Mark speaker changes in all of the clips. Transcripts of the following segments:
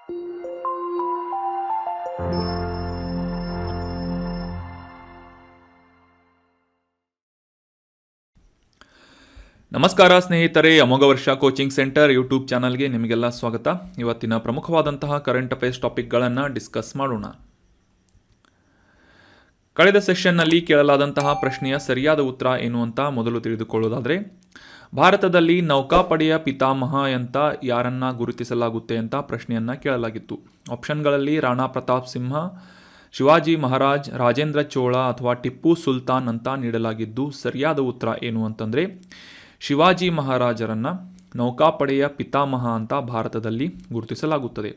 Speaker 1: ನಮಸ್ಕಾರ ಸ್ನೇಹಿತರೆ, ಅಮೋಘ ವರ್ಷ ಕೋಚಿಂಗ್ ಸೆಂಟರ್ ಯೂಟ್ಯೂಬ್ ಚಾನಲ್ಗೆ ನಿಮಗೆಲ್ಲ ಸ್ವಾಗತ. ಇವತ್ತಿನ ಪ್ರಮುಖವಾದಂತಹ ಕರೆಂಟ್ ಅಫೇರ್ಸ್ ಟಾಪಿಕ್ಗಳನ್ನು ಡಿಸ್ಕಸ್ ಮಾಡೋಣ. ಕಳೆದ ಸೆಷನ್ನಲ್ಲಿ ಕೇಳಲಾದಂತಹ ಪ್ರಶ್ನೆಯ ಸರಿಯಾದ ಉತ್ತರ ಏನು ಅಂತ ಮೊದಲು ತಿಳಿದುಕೊಳ್ಳೋದಾದರೆ, ಭಾರತದಲ್ಲಿ ನೌಕಾಪಡೆಯ ಪಿತಾಮಹ ಅಂತ ಯಾರನ್ನ ಗುರುತಿಸಲಾಗುತ್ತೆ ಅಂತ ಪ್ರಶ್ನೆಯನ್ನು ಕೇಳಲಾಗಿತ್ತು. ಆಪ್ಷನ್ಗಳಲ್ಲಿ ರಾಣಾ ಪ್ರತಾಪ್ ಸಿಂಹ, ಶಿವಾಜಿ ಮಹಾರಾಜ್, ರಾಜೇಂದ್ರ ಚೋಳ ಅಥವಾ ಟಿಪ್ಪು ಸುಲ್ತಾನ್ ಅಂತ ನೀಡಲಾಗಿದ್ದು, ಸರಿಯಾದ ಉತ್ತರ ಏನು ಅಂತಂದರೆ ಶಿವಾಜಿ ಮಹಾರಾಜರನ್ನು ನೌಕಾಪಡೆಯ ಪಿತಾಮಹ ಅಂತ ಭಾರತದಲ್ಲಿ ಗುರುತಿಸಲಾಗುತ್ತದೆ.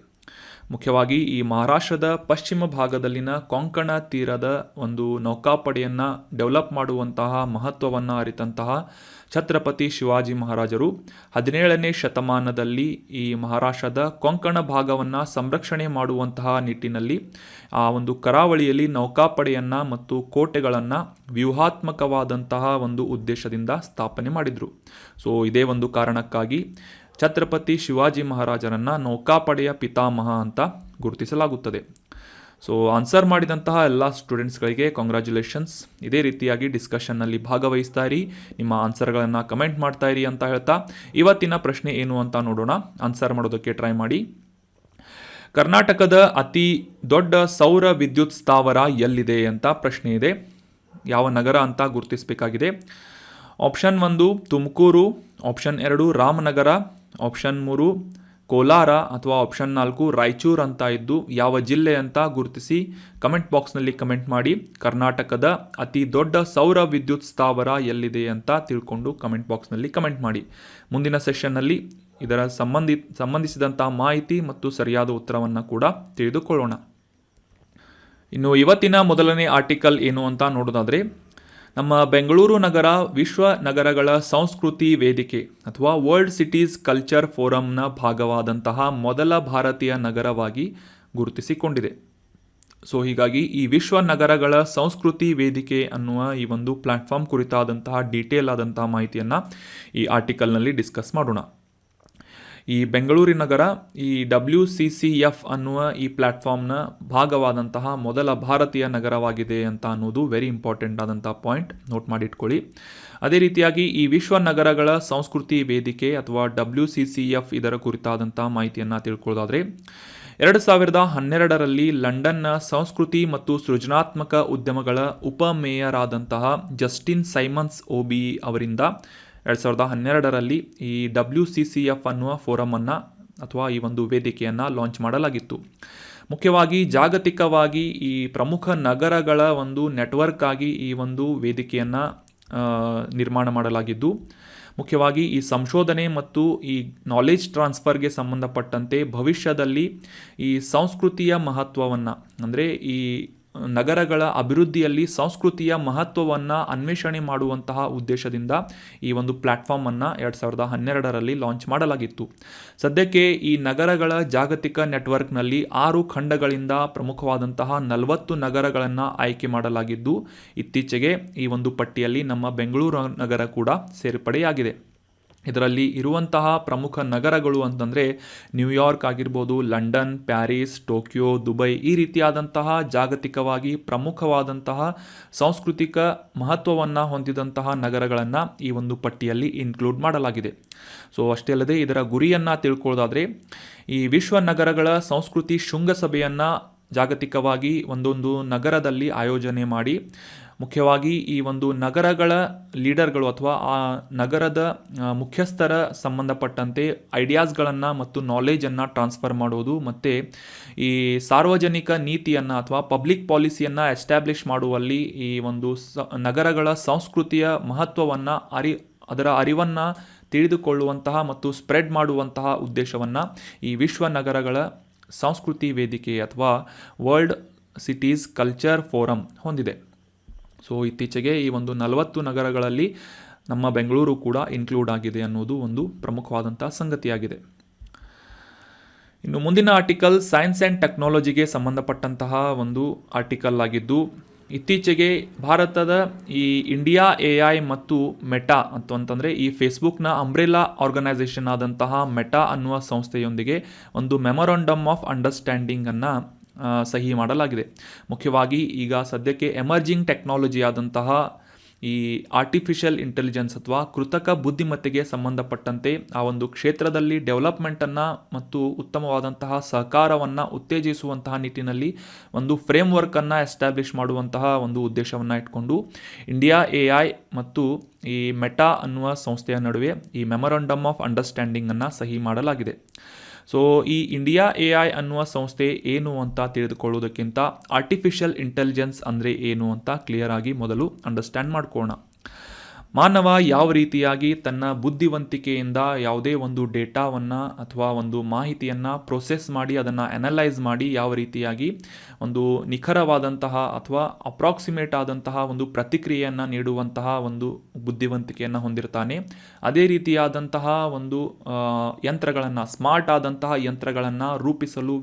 Speaker 1: ಮುಖ್ಯವಾಗಿ ಈ ಮಹಾರಾಷ್ಟ್ರದ ಪಶ್ಚಿಮ ಭಾಗದಲ್ಲಿನ ಕೊಂಕಣ ತೀರದ ಒಂದು ನೌಕಾಪಡೆಯನ್ನು ಡೆವಲಪ್ ಮಾಡುವಂತಹ ಮಹತ್ವವನ್ನು ಅರಿತಂತಹ ಛತ್ರಪತಿ ಶಿವಾಜಿ ಮಹಾರಾಜರು 17ನೇ ಶತಮಾನದಲ್ಲಿ ಈ ಮಹಾರಾಷ್ಟ್ರದ ಕೊಂಕಣ ಭಾಗವನ್ನು ಸಂರಕ್ಷಣೆ ಮಾಡುವಂತಹ ನಿಟ್ಟಿನಲ್ಲಿ ಆ ಒಂದು ಕರಾವಳಿಯಲ್ಲಿ ನೌಕಾಪಡೆಯನ್ನು ಮತ್ತು ಕೋಟೆಗಳನ್ನು ವ್ಯೂಹಾತ್ಮಕವಾದಂತಹ ಒಂದು ಉದ್ದೇಶದಿಂದ ಸ್ಥಾಪನೆ ಮಾಡಿದರು. ಸೊ ಇದೇ ಒಂದು ಕಾರಣಕ್ಕಾಗಿ ಛತ್ರಪತಿ ಶಿವಾಜಿ ಮಹಾರಾಜರನ್ನು ನೌಕಾಪಡೆಯ ಪಿತಾಮಹ ಅಂತ ಗುರುತಿಸಲಾಗುತ್ತದೆ. ಸೊ ಆನ್ಸರ್ ಮಾಡಿದಂತಹ ಎಲ್ಲ ಸ್ಟೂಡೆಂಟ್ಸ್ಗಳಿಗೆ ಕಾಂಗ್ರ್ಯಾಚುಲೇಷನ್ಸ್. ಇದೇ ರೀತಿಯಾಗಿ ಡಿಸ್ಕಷನ್ನಲ್ಲಿ ಭಾಗವಹಿಸ್ತಾ ಇರಿ, ನಿಮ್ಮ ಆನ್ಸರ್ಗಳನ್ನು ಕಮೆಂಟ್ ಮಾಡ್ತಾ ಇರಿ ಅಂತ ಹೇಳ್ತಾ ಇವತ್ತಿನ ಪ್ರಶ್ನೆ ಏನು ಅಂತ ನೋಡೋಣ. ಆನ್ಸರ್ ಮಾಡೋದಕ್ಕೆ ಟ್ರೈ ಮಾಡಿ. ಕರ್ನಾಟಕದ ಅತಿ ದೊಡ್ಡ ಸೌರ ವಿದ್ಯುತ್ ಸ್ಥಾವರ ಎಲ್ಲಿದೆ ಅಂತ ಪ್ರಶ್ನೆ ಇದೆ. ಯಾವ ನಗರ ಅಂತ ಗುರುತಿಸಬೇಕಾಗಿದೆ. Option 1 Tumakuru, option 2 Ramanagara, option 3 Kolar ಅಥವಾ ಆಪ್ಷನ್ 4 ರಾಯಚೂರು ಅಂತ ಇದ್ದು ಯಾವ ಜಿಲ್ಲೆ ಅಂತ ಗುರುತಿಸಿ ಕಮೆಂಟ್ ಬಾಕ್ಸ್ನಲ್ಲಿ ಕಮೆಂಟ್ ಮಾಡಿ. ಕರ್ನಾಟಕದ ಅತಿ ದೊಡ್ಡ ಸೌರ ವಿದ್ಯುತ್ ಸ್ಥಾವರ ಎಲ್ಲಿದೆ ಅಂತ ತಿಳ್ಕೊಂಡು ಕಮೆಂಟ್ ಬಾಕ್ಸ್ನಲ್ಲಿ ಕಮೆಂಟ್ ಮಾಡಿ. ಮುಂದಿನ ಸೆಷನ್ನಲ್ಲಿ ಇದರ ಸಂಬಂಧಿಸಿದಂಥ ಮಾಹಿತಿ ಮತ್ತು ಸರಿಯಾದ ಉತ್ತರವನ್ನು ಕೂಡ ತಿಳಿದುಕೊಳ್ಳೋಣ. ಇನ್ನು ಇವತ್ತಿನ ಮೊದಲನೇ ಆರ್ಟಿಕಲ್ ಏನು ಅಂತ ನೋಡೋದಾದರೆ, ನಮ್ಮ ಬೆಂಗಳೂರು ನಗರ ವಿಶ್ವ ನಗರಗಳ ಸಂಸ್ಕೃತಿ ವೇದಿಕೆ ಅಥವಾ ವರ್ಲ್ಡ್ ಸಿಟೀಸ್ ಕಲ್ಚರ್ ಫೋರಂನ ಭಾಗವಾದಂತಹ ಮೊದಲ ಭಾರತೀಯ ನಗರವಾಗಿ ಗುರುತಿಸಿಕೊಂಡಿದೆ. ಸೊ ಹೀಗಾಗಿ ಈ ವಿಶ್ವ ನಗರಗಳ ಸಂಸ್ಕೃತಿ ವೇದಿಕೆ ಅನ್ನುವ ಈ ಒಂದು ಪ್ಲ್ಯಾಟ್ಫಾರ್ಮ್ ಕುರಿತಾದಂತಹ ಡೀಟೇಲ್ ಆದಂತಹ ಮಾಹಿತಿಯನ್ನು ಈ ಆರ್ಟಿಕಲ್ನಲ್ಲಿ ಡಿಸ್ಕಸ್ ಮಾಡೋಣ. ಈ ಬೆಂಗಳೂರಿನ ನಗರ ಈ WCCF ಅನ್ನುವ ಈ ಪ್ಲ್ಯಾಟ್ಫಾರ್ಮ್ನ ಭಾಗವಾದಂತಹ ಮೊದಲ ಭಾರತೀಯ ನಗರವಾಗಿದೆ ಅಂತ ಅನ್ನೋದು ವೆರಿ ಇಂಪಾರ್ಟೆಂಟ್ ಆದಂಥ ಪಾಯಿಂಟ್, ನೋಟ್ ಮಾಡಿಟ್ಕೊಳ್ಳಿ. ಅದೇ ರೀತಿಯಾಗಿ ಈ ವಿಶ್ವ ನಗರಗಳ ಸಂಸ್ಕೃತಿ ವೇದಿಕೆ ಅಥವಾ WCCF ಇದರ ಕುರಿತಾದಂಥ ಮಾಹಿತಿಯನ್ನು ತಿಳ್ಕೊಳ್ಳೋದಾದರೆ, 2012ರಲ್ಲಿ ಲಂಡನ್ನ ಸಂಸ್ಕೃತಿ ಮತ್ತು ಸೃಜನಾತ್ಮಕ ಉದ್ಯಮಗಳ ಉಪಮೇಯರ್ ಆದಂತಹ ಜಸ್ಟಿನ್ ಸೈಮನ್ಸ್ OBE ಅವರಿಂದ 2012ರಲ್ಲಿ ಈ WCCF ಅನ್ನುವ ಫೋರಮನ್ನು ಅಥವಾ ಈ ಒಂದು ವೇದಿಕೆಯನ್ನು ಲಾಂಚ್ ಮಾಡಲಾಗಿತ್ತು. ಮುಖ್ಯವಾಗಿ ಜಾಗತಿಕವಾಗಿ ಈ ಪ್ರಮುಖ ನಗರಗಳ ಒಂದು ನೆಟ್ವರ್ಕ್ ಆಗಿ ಈ ಒಂದು ವೇದಿಕೆಯನ್ನು ನಿರ್ಮಾಣ ಮಾಡಲಾಗಿದ್ದು, ಮುಖ್ಯವಾಗಿ ಈ ಸಂಶೋಧನೆ ಮತ್ತು ಈ ನಾಲೆಜ್ ಟ್ರಾನ್ಸ್ಫರ್ಗೆ ಸಂಬಂಧಪಟ್ಟಂತೆ ಭವಿಷ್ಯದಲ್ಲಿ ಈ ಸಂಸ್ಕೃತಿಯ ಮಹತ್ವವನ್ನು ಅಂದರೆ ಈ ನಗರಗಳ ಅಭಿವೃದ್ಧಿಯಲ್ಲಿ ಸಂಸ್ಕೃತಿಯ ಮಹತ್ವವನ್ನು ಅನ್ವೇಷಣೆ ಮಾಡುವಂತಹ ಉದ್ದೇಶದಿಂದ ಈ ಒಂದು ಪ್ಲ್ಯಾಟ್ಫಾರ್ಮನ್ನು 2012ರಲ್ಲಿ ಲಾಂಚ್ ಮಾಡಲಾಗಿತ್ತು. ಸದ್ಯಕ್ಕೆ ಈ ನಗರಗಳ ಜಾಗತಿಕ ನೆಟ್ವರ್ಕ್ನಲ್ಲಿ 6 ಖಂಡಗಳಿಂದ ಪ್ರಮುಖವಾದಂತಹ 40 ನಗರಗಳನ್ನು ಆಯ್ಕೆ ಮಾಡಲಾಗಿದ್ದು, ಇತ್ತೀಚೆಗೆ ಈ ಒಂದು ಪಟ್ಟಿಯಲ್ಲಿ ನಮ್ಮ ಬೆಂಗಳೂರು ನಗರ ಕೂಡ ಸೇರ್ಪಡೆಯಾಗಿದೆ. ಇದರಲ್ಲಿ ಇರುವಂತಹ ಪ್ರಮುಖ ನಗರಗಳು ಅಂತಂದರೆ ನ್ಯೂಯಾರ್ಕ್ ಆಗಿರ್ಬೋದು, ಲಂಡನ್, ಪ್ಯಾರಿಸ್, ಟೋಕಿಯೋ, ದುಬೈ ಈ ರೀತಿಯಾದಂತಹ ಜಾಗತಿಕವಾಗಿ ಪ್ರಮುಖವಾದಂತಹ ಸಾಂಸ್ಕೃತಿಕ ಮಹತ್ವವನ್ನು ಹೊಂದಿದಂತಹ ನಗರಗಳನ್ನು ಈ ಒಂದು ಪಟ್ಟಿಯಲ್ಲಿ ಇನ್ಕ್ಲೂಡ್ ಮಾಡಲಾಗಿದೆ. ಸೊ ಅಷ್ಟೇ ಅಲ್ಲದೆ ಇದರ ಗುರಿಯನ್ನು ತಿಳ್ಕೊಳ್ಳೋದಾದರೆ, ಈ ವಿಶ್ವ ನಗರಗಳ ಸಂಸ್ಕೃತಿ ಶೃಂಗಸಭೆಯನ್ನು ಜಾಗತಿಕವಾಗಿ ಒಂದೊಂದು ನಗರದಲ್ಲಿ ಆಯೋಜನೆ ಮಾಡಿ ಮುಖ್ಯವಾಗಿ ಈ ಒಂದು ನಗರಗಳ ಲೀಡರ್ಗಳು ಅಥವಾ ಆ ನಗರದ ಮುಖ್ಯಸ್ಥರ ಸಂಬಂಧಪಟ್ಟಂತೆ ಐಡಿಯಾಸ್ಗಳನ್ನು ಮತ್ತು ನಾಲೆಜನ್ನು ಟ್ರಾನ್ಸ್ಫರ್ ಮಾಡೋದು ಮತ್ತು ಈ ಸಾರ್ವಜನಿಕ ನೀತಿಯನ್ನು ಅಥವಾ ಪಬ್ಲಿಕ್ ಪಾಲಿಸಿಯನ್ನು ಎಸ್ಟಾಬ್ಲಿಷ್ ಮಾಡುವಲ್ಲಿ ಈ ಒಂದು ನಗರಗಳ ಸಂಸ್ಕೃತಿಯ ಮಹತ್ವವನ್ನು ಅದರ ಅರಿವನ್ನು ತಿಳಿದುಕೊಳ್ಳುವಂತಹ ಮತ್ತು ಸ್ಪ್ರೆಡ್ ಮಾಡುವಂತಹ ಉದ್ದೇಶವನ್ನು ಈ ವಿಶ್ವ ನಗರಗಳ ಸಂಸ್ಕೃತಿ ವೇದಿಕೆ ಅಥವಾ ವರ್ಲ್ಡ್ ಸಿಟೀಸ್ ಕಲ್ಚರ್ ಫೋರಮ್ ಹೊಂದಿದೆ. ಸೊ ಇತ್ತೀಚೆಗೆ ಈ ಒಂದು 40 ನಗರಗಳಲ್ಲಿ ನಮ್ಮ ಬೆಂಗಳೂರು ಕೂಡ ಇನ್ಕ್ಲೂಡ್ ಆಗಿದೆ ಅನ್ನೋದು ಒಂದು ಪ್ರಮುಖವಾದಂಥ ಸಂಗತಿಯಾಗಿದೆ. ಇನ್ನು ಮುಂದಿನ ಆರ್ಟಿಕಲ್ ಸೈನ್ಸ್ ಆ್ಯಂಡ್ ಟೆಕ್ನಾಲಜಿಗೆ ಸಂಬಂಧಪಟ್ಟಂತಹ ಒಂದು ಆರ್ಟಿಕಲ್ ಆಗಿದ್ದು, ಇತ್ತೀಚೆಗೆ ಭಾರತದ ಈ ಇಂಡಿಯಾ AI ಮತ್ತು ಮೆಟಾ ಅಂತಂದರೆ ಈ ಫೇಸ್ಬುಕ್ನ ಅಂಬ್ರೆಲಾ ಆರ್ಗನೈಸೇಷನ್ ಆದಂತಹ ಮೆಟಾ ಅನ್ನುವ ಸಂಸ್ಥೆಯೊಂದಿಗೆ ಒಂದು ಮೆಮೊರಂಡಮ್ ಆಫ್ ಅಂಡರ್ಸ್ಟ್ಯಾಂಡಿಂಗನ್ನು ಸಹಿ ಮಾಡಲಾಗಿದೆ. ಮುಖ್ಯವಾಗಿ ಈಗ ಸದ್ಯಕ್ಕೆ ಎಮರ್ಜಿಂಗ್ ಟೆಕ್ನಾಲಜಿ ಆದಂತಹ ಈ ಆರ್ಟಿಫಿಷಿಯಲ್ ಇಂಟೆಲಿಜೆನ್ಸ್ ಅಥವಾ ಕೃತಕ ಬುದ್ಧಿಮತ್ತೆಗೆ ಸಂಬಂಧಪಟ್ಟಂತೆ ಆ ಒಂದು ಕ್ಷೇತ್ರದಲ್ಲಿ ಡೆವಲಪ್ಮೆಂಟನ್ನು ಮತ್ತು ಉತ್ತಮವಾದಂತಹ ಸಹಕಾರವನ್ನು ಉತ್ತೇಜಿಸುವಂತಹ ನಿಟ್ಟಿನಲ್ಲಿ ಒಂದು ಫ್ರೇಮ್ವರ್ಕನ್ನು ಎಸ್ಟಾಬ್ಲಿಷ್ ಮಾಡುವಂತಹ ಒಂದು ಉದ್ದೇಶವನ್ನು ಇಟ್ಕೊಂಡು ಇಂಡಿಯಾ AI ಮತ್ತು ಈ ಮೆಟಾ ಅನ್ನುವ ಸಂಸ್ಥೆಯ ನಡುವೆ ಈ ಮೆಮೊರಂಡಮ್ ಆಫ್ ಅಂಡರ್ಸ್ಟ್ಯಾಂಡಿಂಗನ್ನು ಸಹಿ ಮಾಡಲಾಗಿದೆ. ಸೊ ಈ ಇಂಡಿಯಾ AI ಅನ್ನುವ ಸಂಸ್ಥೆ ಏನು ಅಂತ ತಿಳಿದುಕೊಳ್ಳೋದಕ್ಕಿಂತ ಆರ್ಟಿಫಿಷಿಯಲ್ ಇಂಟೆಲಿಜೆನ್ಸ್ ಅಂದರೆ ಏನು ಅಂತ ಕ್ಲಿಯರ್ ಆಗಿ ಮೊದಲು ಅಂಡರ್ಸ್ಟ್ಯಾಂಡ್ ಮಾಡ್ಕೊಳ್ಳೋಣ. ಮಾನವ ಯಾವ ರೀತಿಯಾಗಿ ತನ್ನ ಬುದ್ಧಿವಂತಿಕೆಯಿಂದ ಯಾವುದೇ ಒಂದು ಡೇಟಾವನ್ನು ಅಥವಾ ಒಂದು ಮಾಹಿತಿಯನ್ನು ಪ್ರೊಸೆಸ್ ಮಾಡಿ ಅದನ್ನು ಅನಲೈಸ್ ಮಾಡಿ ಯಾವ ರೀತಿಯಾಗಿ ಒಂದು ನಿಖರವಾದಂತಹ ಅಥವಾ ಅಪ್ರಾಕ್ಸಿಮೇಟ್ ಆದಂತಹ ಒಂದು ಪ್ರತಿಕ್ರಿಯೆಯನ್ನು ನೀಡುವಂತಹ ಒಂದು ಬುದ್ಧಿವಂತಿಕೆಯನ್ನು ಹೊಂದಿರ್ತಾನೆ. ಅದೇ ರೀತಿಯಾದಂತಹ ಒಂದು ಯಂತ್ರಗಳನ್ನು, ಸ್ಮಾರ್ಟ್ ಆದಂತಹ ಯಂತ್ರಗಳನ್ನು ರೂಪಿಸಲು,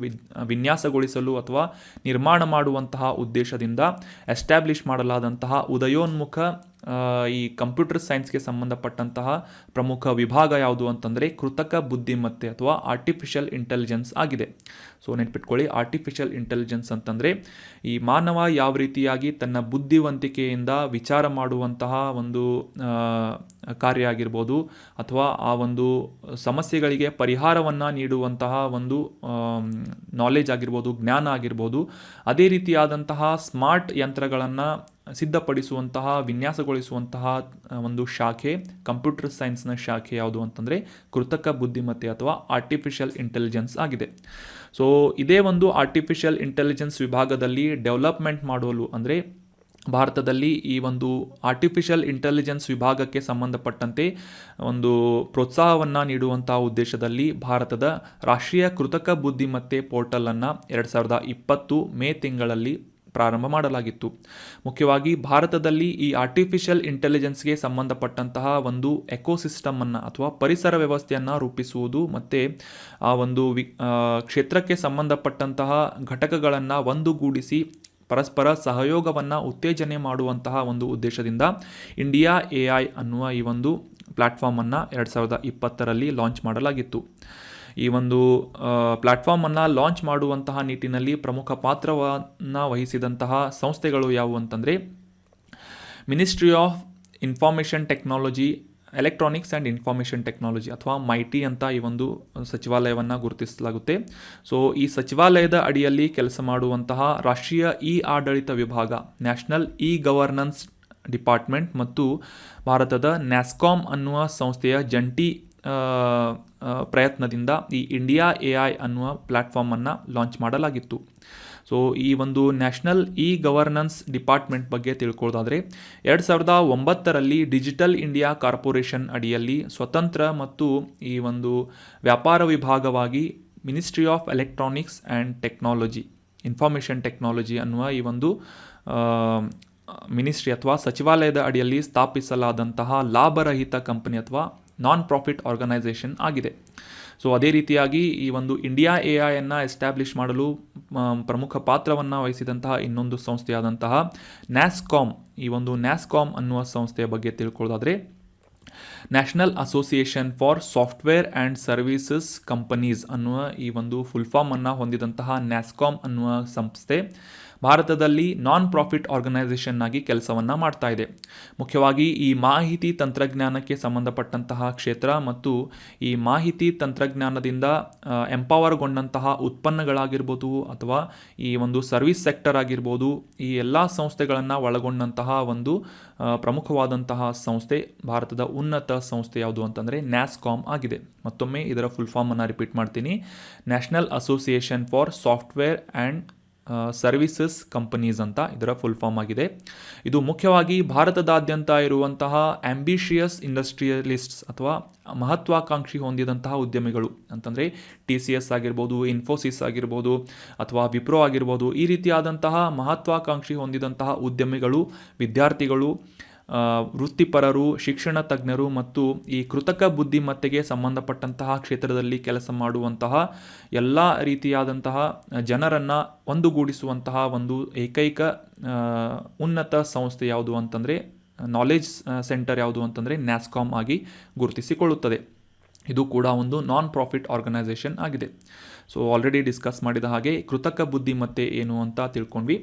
Speaker 1: ವಿನ್ಯಾಸಗೊಳಿಸಲು ಅಥವಾ ನಿರ್ಮಾಣ ಮಾಡುವಂತಹ ಉದ್ದೇಶದಿಂದ ಎಸ್ಟಾಬ್ಲಿಷ್ ಮಾಡಲಾದಂತಹ ಉದಯೋನ್ಮುಖ ಈ ಕಂಪ್ಯೂಟರ್ ಸೈನ್ಸ್ಗೆ ಸಂಬಂಧಪಟ್ಟಂತಹ ಪ್ರಮುಖ ವಿಭಾಗ ಯಾವುದು ಅಂತಂದರೆ ಕೃತಕ ಬುದ್ಧಿಮತ್ತೆ ಅಥವಾ ಆರ್ಟಿಫಿಷಿಯಲ್ ಇಂಟೆಲಿಜೆನ್ಸ್ ಆಗಿದೆ. ಸೊ ನೆನ್ಪಿಟ್ಕೊಳ್ಳಿ, ಆರ್ಟಿಫಿಷಿಯಲ್ ಇಂಟೆಲಿಜೆನ್ಸ್ ಅಂತಂದರೆ ಈ ಮಾನವ ಯಾವ ರೀತಿಯಾಗಿ ತನ್ನ ಬುದ್ಧಿವಂತಿಕೆಯಿಂದ ವಿಚಾರ ಮಾಡುವಂತಹ ಒಂದು ಕಾರ್ಯ ಆಗಿರ್ಬೋದು ಅಥವಾ ಆ ಒಂದು ಸಮಸ್ಯೆಗಳಿಗೆ ಪರಿಹಾರವನ್ನು ನೀಡುವಂತಹ ಒಂದು ನಾಲೆಜ್ ಆಗಿರ್ಬೋದು, ಜ್ಞಾನ ಆಗಿರ್ಬೋದು, ಅದೇ ರೀತಿಯಾದಂತಹ ಸ್ಮಾರ್ಟ್ ಯಂತ್ರಗಳನ್ನು ಸಿದ್ಧಪಡಿಸುವಂತಹ, ವಿನ್ಯಾಸಗೊಳಿಸುವಂತಹ ಒಂದು ಶಾಖೆ, ಕಂಪ್ಯೂಟರ್ ಸೈನ್ಸ್ನ ಶಾಖೆ ಯಾವುದು ಅಂತಂದರೆ ಕೃತಕ ಬುದ್ಧಿಮತ್ತೆ ಅಥವಾ ಆರ್ಟಿಫಿಷಿಯಲ್ ಇಂಟೆಲಿಜೆನ್ಸ್ ಆಗಿದೆ. ಸೊ ಇದೇ ಒಂದು ಆರ್ಟಿಫಿಷಿಯಲ್ ಇಂಟೆಲಿಜೆನ್ಸ್ ವಿಭಾಗದಲ್ಲಿ ಡೆವಲಪ್ಮೆಂಟ್ ಮಾಡಲು ಅಂದರೆ ಭಾರತದಲ್ಲಿ ಈ ಒಂದು ಆರ್ಟಿಫಿಷಿಯಲ್ ಇಂಟೆಲಿಜೆನ್ಸ್ ವಿಭಾಗಕ್ಕೆ ಸಂಬಂಧಪಟ್ಟಂತೆ ಒಂದು ಪ್ರೋತ್ಸಾಹವನ್ನು ನೀಡುವಂಥ ಉದ್ದೇಶದಲ್ಲಿ ಭಾರತದ ರಾಷ್ಟ್ರೀಯ ಕೃತಕ ಬುದ್ಧಿಮತ್ತೆ ಪೋರ್ಟಲನ್ನು 2020 ಮೇ ತಿಂಗಳಲ್ಲಿ ಪ್ರಾರಂಭ ಮಾಡಲಾಗಿತ್ತು. ಮುಖ್ಯವಾಗಿ ಭಾರತದಲ್ಲಿ ಈ ಆರ್ಟಿಫಿಷಿಯಲ್ ಇಂಟೆಲಿಜೆನ್ಸ್ಗೆ ಸಂಬಂಧಪಟ್ಟಂತಹ ಒಂದು ಎಕೋಸಿಸ್ಟಮನ್ನು ಅಥವಾ ಪರಿಸರ ವ್ಯವಸ್ಥೆಯನ್ನು ರೂಪಿಸುವುದು ಮತ್ತು ಆ ಒಂದು ಕ್ಷೇತ್ರಕ್ಕೆ ಸಂಬಂಧಪಟ್ಟಂತಹ ಘಟಕಗಳನ್ನು ಒಂದುಗೂಡಿಸಿ ಪರಸ್ಪರ ಸಹಯೋಗವನ್ನು ಉತ್ತೇಜನೆ ಮಾಡುವಂತಹ ಒಂದು ಉದ್ದೇಶದಿಂದ ಇಂಡಿಯಾ AI ಅನ್ನುವ ಈ ಒಂದು ಪ್ಲ್ಯಾಟ್ಫಾರ್ಮನ್ನು 2020ರಲ್ಲಿ ಲಾಂಚ್ ಮಾಡಲಾಗಿತ್ತು. ಈ ಒಂದು ಪ್ಲ್ಯಾಟ್ಫಾರ್ಮನ್ನು ಲಾಂಚ್ ಮಾಡುವಂತಹ ನಿಟ್ಟಿನಲ್ಲಿ ಪ್ರಮುಖ ಪಾತ್ರವನ್ನು ವಹಿಸಿದಂತಹ ಸಂಸ್ಥೆಗಳು ಯಾವುವು ಅಂತಂದರೆ ministry of information technology, electronics and information technology ಅಥವಾ MeitY ಅಂತ ಈ ಒಂದು ಸಚಿವಾಲಯವನ್ನು ಗುರುತಿಸಲಾಗುತ್ತೆ. ಸೊ ಈ ಸಚಿವಾಲಯದ ಅಡಿಯಲ್ಲಿ ಕೆಲಸ ಮಾಡುವಂತಹ ರಾಷ್ಟ್ರೀಯ ಆಡಳಿತ ವಿಭಾಗ, ನ್ಯಾಷನಲ್ ಗವರ್ನೆನ್ಸ್ ಡಿಪಾರ್ಟ್ಮೆಂಟ್ ಮತ್ತು ಭಾರತದ NASSCOM ಅನ್ನುವ ಸಂಸ್ಥೆಯ ಜಂಟಿ ಪ್ರಯತ್ನದಿಂದ ಈ ಇಂಡಿಯಾ AI ಅನ್ನುವ ಪ್ಲ್ಯಾಟ್ಫಾರ್ಮನ್ನು ಲಾಂಚ್ ಮಾಡಲಾಗಿತ್ತು. ಸೊ ಈ ಒಂದು ನ್ಯಾಷನಲ್ ಗವರ್ನೆನ್ಸ್ ಡಿಪಾರ್ಟ್ಮೆಂಟ್ ಬಗ್ಗೆ ತಿಳ್ಕೊಳ್ಳೋದಾದರೆ 2009ರಲ್ಲಿ ಡಿಜಿಟಲ್ ಇಂಡಿಯಾ ಕಾರ್ಪೊರೇಷನ್ ಅಡಿಯಲ್ಲಿ ಸ್ವತಂತ್ರ ಮತ್ತು ಈ ಒಂದು ವ್ಯಾಪಾರ ವಿಭಾಗವಾಗಿ ministry of electronics and technology, information technology ಅನ್ನುವ ಈ ಒಂದು ಮಿನಿಸ್ಟ್ರಿ ಅಥವಾ ಸಚಿವಾಲಯದ ಅಡಿಯಲ್ಲಿ ಸ್ಥಾಪಿಸಲಾದಂತಹ ಲಾಭರಹಿತ ಕಂಪನಿ ಅಥವಾ ನಾನ್ ಪ್ರಾಫಿಟ್ ಆರ್ಗನೈಸೇಷನ್ ಆಗಿದೆ. ಸೊ ಅದೇ ರೀತಿಯಾಗಿ ಈ ಒಂದು ಇಂಡಿಯಾ AIಯನ್ನು ಎಸ್ಟಾಬ್ಲಿಷ್ ಮಾಡಲು ಪ್ರಮುಖ ಪಾತ್ರವನ್ನು ವಹಿಸಿದಂತಹ ಇನ್ನೊಂದು ಸಂಸ್ಥೆಯಾದಂತಹ NASSCOM, ಈ ಒಂದು NASSCOM ಅನ್ನುವ ಸಂಸ್ಥೆಯ ಬಗ್ಗೆ ತಿಳ್ಕೊಳ್ಳೋದಾದರೆ national association for software and services companies ಅನ್ನುವ ಈ ಒಂದು ಫುಲ್ ಫಾರ್ಮನ್ನು ಹೊಂದಿದಂತಹ NASSCOM ಅನ್ನುವ ಸಂಸ್ಥೆ ಭಾರತದಲ್ಲಿ ನಾನ್ ಪ್ರಾಫಿಟ್ ಆರ್ಗನೈಸೇಷನ್ ಆಗಿ ಕೆಲಸವನ್ನು ಮಾಡ್ತಾ ಇದೆ. ಮುಖ್ಯವಾಗಿ ಈ ಮಾಹಿತಿ ತಂತ್ರಜ್ಞಾನಕ್ಕೆ ಸಂಬಂಧಪಟ್ಟಂತಹ ಕ್ಷೇತ್ರ ಮತ್ತು ಈ ಮಾಹಿತಿ ತಂತ್ರಜ್ಞಾನದಿಂದ ಎಂಪವರ್ಗೊಂಡಂತಹ ಉತ್ಪನ್ನಗಳಾಗಿರ್ಬೋದು ಅಥವಾ ಈ ಒಂದು ಸರ್ವಿಸ್ ಸೆಕ್ಟರ್ ಆಗಿರ್ಬೋದು, ಈ ಎಲ್ಲ ಸಂಸ್ಥೆಗಳನ್ನು ಒಳಗೊಂಡಂತಹ ಒಂದು ಪ್ರಮುಖವಾದಂತಹ ಸಂಸ್ಥೆ, ಭಾರತದ ಉನ್ನತ ಸಂಸ್ಥೆ ಯಾವುದು ಅಂತಂದರೆ NASSCOM ಆಗಿದೆ. ಮತ್ತೊಮ್ಮೆ ಇದರ ಫುಲ್ ಫಾರ್ಮನ್ನು ರಿಪೀಟ್ ಮಾಡ್ತೀನಿ, national association for software and services companies ಅಂತ ಇದರ ಫುಲ್ ಫಾರ್ಮ್ ಆಗಿದೆ. ಇದು ಮುಖ್ಯವಾಗಿ ಭಾರತದಾದ್ಯಂತ ಇರುವಂತಹ ಆಂಬಿಷಿಯಸ್ ಇಂಡಸ್ಟ್ರಿಯಲಿಸ್ಟ್ಸ್ ಅಥವಾ ಮಹತ್ವಾಕಾಂಕ್ಷಿ ಹೊಂದಿದಂತಹ ಉದ್ಯಮಿಗಳು ಅಂತಂದರೆ TCS ಆಗಿರ್ಬೋದು, ಇನ್ಫೋಸಿಸ್ ಆಗಿರ್ಬೋದು ಅಥವಾ ವಿಪ್ರೋ ಆಗಿರ್ಬೋದು, ಈ ರೀತಿಯಾದಂತಹ ಮಹತ್ವಾಕಾಂಕ್ಷಿ ಹೊಂದಿದಂತಹ ಉದ್ಯಮಿಗಳು, ವಿದ್ಯಾರ್ಥಿಗಳು, ವೃತ್ತಿಪರರು, ಶಿಕ್ಷಣ ತಜ್ಞರು ಮತ್ತು ಈ ಕೃತಕ ಬುದ್ಧಿಮತ್ತೆಗೆ ಸಂಬಂಧಪಟ್ಟಂತಹ ಕ್ಷೇತ್ರದಲ್ಲಿ ಕೆಲಸ ಮಾಡುವಂತಹ ಎಲ್ಲ ರೀತಿಯಾದಂತಹ ಜನರನ್ನು ಒಂದುಗೂಡಿಸುವಂತಹ ಒಂದು ಏಕೈಕ ಉನ್ನತ ಸಂಸ್ಥೆ ಯಾವುದು ಅಂತಂದರೆ, ನಾಲೆಜ್ ಸೆಂಟರ್ ಯಾವುದು ಅಂತಂದರೆ ನ್ಯಾಸ್ಕಾಮ್ ಆಗಿ ಗುರುತಿಸಿಕೊಳ್ಳುತ್ತದೆ. ಇದು ಕೂಡ ಒಂದು ನಾನ್ ಪ್ರಾಫಿಟ್ ಆರ್ಗನೈಸೇಷನ್ ಆಗಿದೆ. ಸೊ ಆಲ್ರೆಡಿ ಡಿಸ್ಕಸ್ ಮಾಡಿದ ಹಾಗೆ ಕೃತಕ ಬುದ್ಧಿಮತ್ತೆ ಏನು ಅಂತ ತಿಳ್ಕೊಂಡ್ವಿ.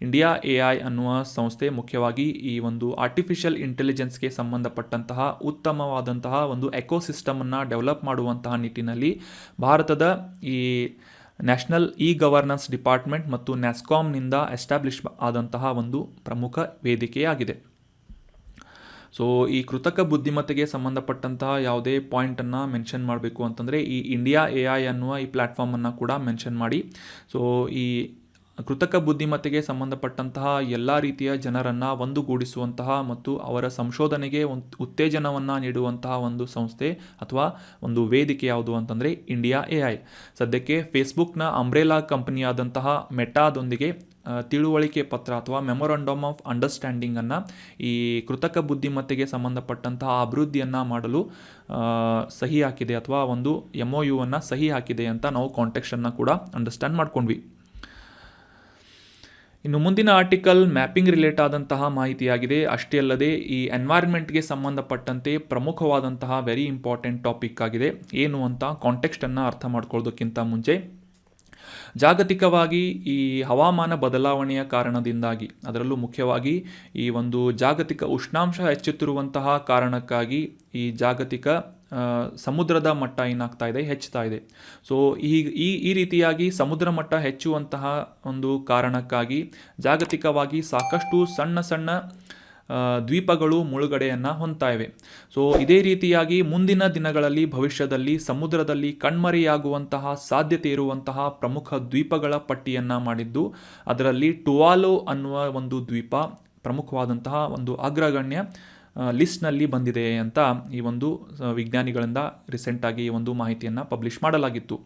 Speaker 1: ಇಂಡಿಯಾ AI ಅನ್ನುವ ಸಂಸ್ಥೆ ಮುಖ್ಯವಾಗಿ ಈ ಒಂದು ಆರ್ಟಿಫಿಷಿಯಲ್ ಇಂಟೆಲಿಜೆನ್ಸ್ಗೆ ಸಂಬಂಧಪಟ್ಟಂತಹ ಉತ್ತಮವಾದಂತಹ ಒಂದು ಎಕೋಸಿಸ್ಟಮನ್ನು ಡೆವಲಪ್ ಮಾಡುವಂತಹ ನಿಟ್ಟಿನಲ್ಲಿ ಭಾರತದ ಈ ನ್ಯಾಷನಲ್ ಗವರ್ನೆನ್ಸ್ ಡಿಪಾರ್ಟ್ಮೆಂಟ್ ಮತ್ತು ನ್ಯಾಸ್ಕಾಮ್ನಿಂದ ಎಸ್ಟಾಬ್ಲಿಷ್ ಆದಂತಹ ಒಂದು ಪ್ರಮುಖ ವೇದಿಕೆಯಾಗಿದೆ. ಸೊ ಈ ಕೃತಕ ಬುದ್ಧಿಮತ್ತೆಗೆ ಸಂಬಂಧಪಟ್ಟಂತಹ ಯಾವುದೇ ಪಾಯಿಂಟನ್ನು ಮೆನ್ಷನ್ ಮಾಡಬೇಕು ಅಂತಂದರೆ ಈ ಇಂಡಿಯಾ AI ಅನ್ನುವ ಈ ಪ್ಲ್ಯಾಟ್ಫಾರ್ಮನ್ನು ಕೂಡ ಮೆನ್ಷನ್ ಮಾಡಿ. ಸೊ ಈ ಕೃತಕ ಬುದ್ಧಿಮತ್ತೆಗೆ ಸಂಬಂಧಪಟ್ಟಂತಹ ಎಲ್ಲ ರೀತಿಯ ಜನರನ್ನು ಒಂದುಗೂಡಿಸುವಂತಹ ಮತ್ತು ಅವರ ಸಂಶೋಧನೆಗೆ ಉತ್ತೇಜನವನ್ನು ನೀಡುವಂತಹ ಒಂದು ಸಂಸ್ಥೆ ಅಥವಾ ಒಂದು ವೇದಿಕೆ ಯಾವುದು ಅಂತಂದರೆ ಇಂಡಿಯಾ AI. ಸದ್ಯಕ್ಕೆ ಫೇಸ್ಬುಕ್ನ ಅಂಬ್ರೆಲಾ ಕಂಪನಿಯಾದಂತಹ ಮೆಟಾದೊಂದಿಗೆ ತಿಳುವಳಿಕೆ ಪತ್ರ ಅಥವಾ ಮೆಮೊರಂಡಮ್ ಆಫ್ ಅಂಡರ್ಸ್ಟ್ಯಾಂಡಿಂಗನ್ನು ಈ ಕೃತಕ ಬುದ್ಧಿಮತ್ತೆಗೆ ಸಂಬಂಧಪಟ್ಟಂತಹ ಅಭಿವೃದ್ಧಿಯನ್ನು ಮಾಡಲು ಸಹಿ ಹಾಕಿದೆ ಅಥವಾ ಒಂದು MOU ಸಹಿ ಹಾಕಿದೆ ಅಂತ ನಾವು ಕಾಂಟೆಕ್ಸ್ಟನ್ನು ಕೂಡ ಅಂಡರ್ಸ್ಟ್ಯಾಂಡ್ ಮಾಡ್ಕೊಂಡ್ವಿ. ಇನ್ನು ಮುಂದಿನ ಆರ್ಟಿಕಲ್ ಮ್ಯಾಪಿಂಗ್ ರಿಲೇಟ್ ಆದಂತಹ ಮಾಹಿತಿಯಾಗಿದೆ. ಅಷ್ಟೇ ಅಲ್ಲದೆ ಈ ಎನ್ವೈರ್ಮೆಂಟ್ಗೆ ಸಂಬಂಧಪಟ್ಟಂತೆ ಪ್ರಮುಖವಾದಂತಹ ವೆರಿ ಇಂಪಾರ್ಟೆಂಟ್ ಟಾಪಿಕ್ ಆಗಿದೆ. ಏನು ಅಂತ ಕಾಂಟೆಕ್ಸ್ಟನ್ನು ಅರ್ಥ ಮಾಡ್ಕೊಳ್ಳೋದಕ್ಕಿಂತ ಮುಂಚೆ, ಜಾಗತಿಕವಾಗಿ ಈ ಹವಾಮಾನ ಬದಲಾವಣೆಯ ಕಾರಣದಿಂದಾಗಿ, ಅದರಲ್ಲೂ ಮುಖ್ಯವಾಗಿ ಈ ಒಂದು ಜಾಗತಿಕ ಉಷ್ಣಾಂಶ ಹೆಚ್ಚುತ್ತಿರುವಂತಹ ಕಾರಣಕ್ಕಾಗಿ ಈ ಜಾಗತಿಕ ಸಮುದ್ರದ ಮಟ್ಟ ಏನಾಗ್ತಾ ಇದೆ, ಹೆಚ್ಚುತ್ತಾ ಇದೆ. ಸೊ ಈ ರೀತಿಯಾಗಿ ಸಮುದ್ರ ಮಟ್ಟ ಹೆಚ್ಚುವಂತಹ ಒಂದು ಕಾರಣಕ್ಕಾಗಿ ಜಾಗತಿಕವಾಗಿ ಸಾಕಷ್ಟು ಸಣ್ಣ ಸಣ್ಣ ದ್ವೀಪಗಳು ಮುಳುಗಡೆಯನ್ನು ಹೊಂದ್ತಾ ಇವೆ. ಸೊ ಇದೇ ರೀತಿಯಾಗಿ ಮುಂದಿನ ದಿನಗಳಲ್ಲಿ ಭವಿಷ್ಯದಲ್ಲಿ ಸಮುದ್ರದಲ್ಲಿ ಕಣ್ಮರೆಯಾಗುವಂತಹ ಸಾಧ್ಯತೆ ಇರುವಂತಹ ಪ್ರಮುಖ ದ್ವೀಪಗಳ ಪಟ್ಟಿಯನ್ನು ಮಾಡಿದ್ದು, ಅದರಲ್ಲಿ ಟುವಾಲು ಅನ್ನುವ ಒಂದು ದ್ವೀಪ ಪ್ರಮುಖವಾದಂತಹ ಒಂದು ಅಗ್ರಗಣ್ಯ ಲಿಸ್ಟ್ನಲ್ಲಿ ಬಂದಿದೆ ಅಂತ ಈ ಒಂದು ವಿಜ್ಞಾನಿಗಳಿಂದ ರೀಸೆಂಟಾಗಿ ಈ ಒಂದು ಮಾಹಿತಿಯನ್ನು ಪಬ್ಲಿಷ್ ಮಾಡಲಾಗಿತ್ತು.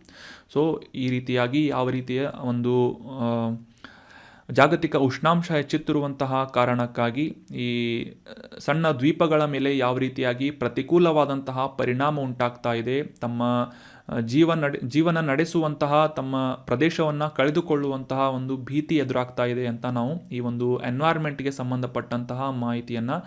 Speaker 1: ಸೊ ಈ ರೀತಿಯಾಗಿ ಯಾವ ರೀತಿಯ ಒಂದು ಜಾಗತಿಕ ಉಷ್ಣಾಂಶ ಹೆಚ್ಚುತ್ತಿರುವಂತಹ ಕಾರಣಕ್ಕಾಗಿ ಈ ಸಣ್ಣ ದ್ವೀಪಗಳ ಮೇಲೆ ಯಾವ ರೀತಿಯಾಗಿ ಪ್ರತಿಕೂಲವಾದಂತಹ ಪರಿಣಾಮ ಉಂಟಾಗ್ತಾ ಇದೆ, ತಮ್ಮ ಜೀವನ ನಡೆಸುವಂತಹ ತಮ್ಮ ಪ್ರದೇಶವನ್ನು ಕಳೆದುಕೊಳ್ಳುವಂತಹ ಒಂದು ಭೀತಿ ಎದುರಾಗ್ತಾ ಇದೆ ಅಂತ ನಾವು ಈ ಒಂದು ಎನ್ವೈರ್ಮೆಂಟ್ಗೆ ಸಂಬಂಧಪಟ್ಟಂತಹ ಮಾಹಿತಿಯನ್ನು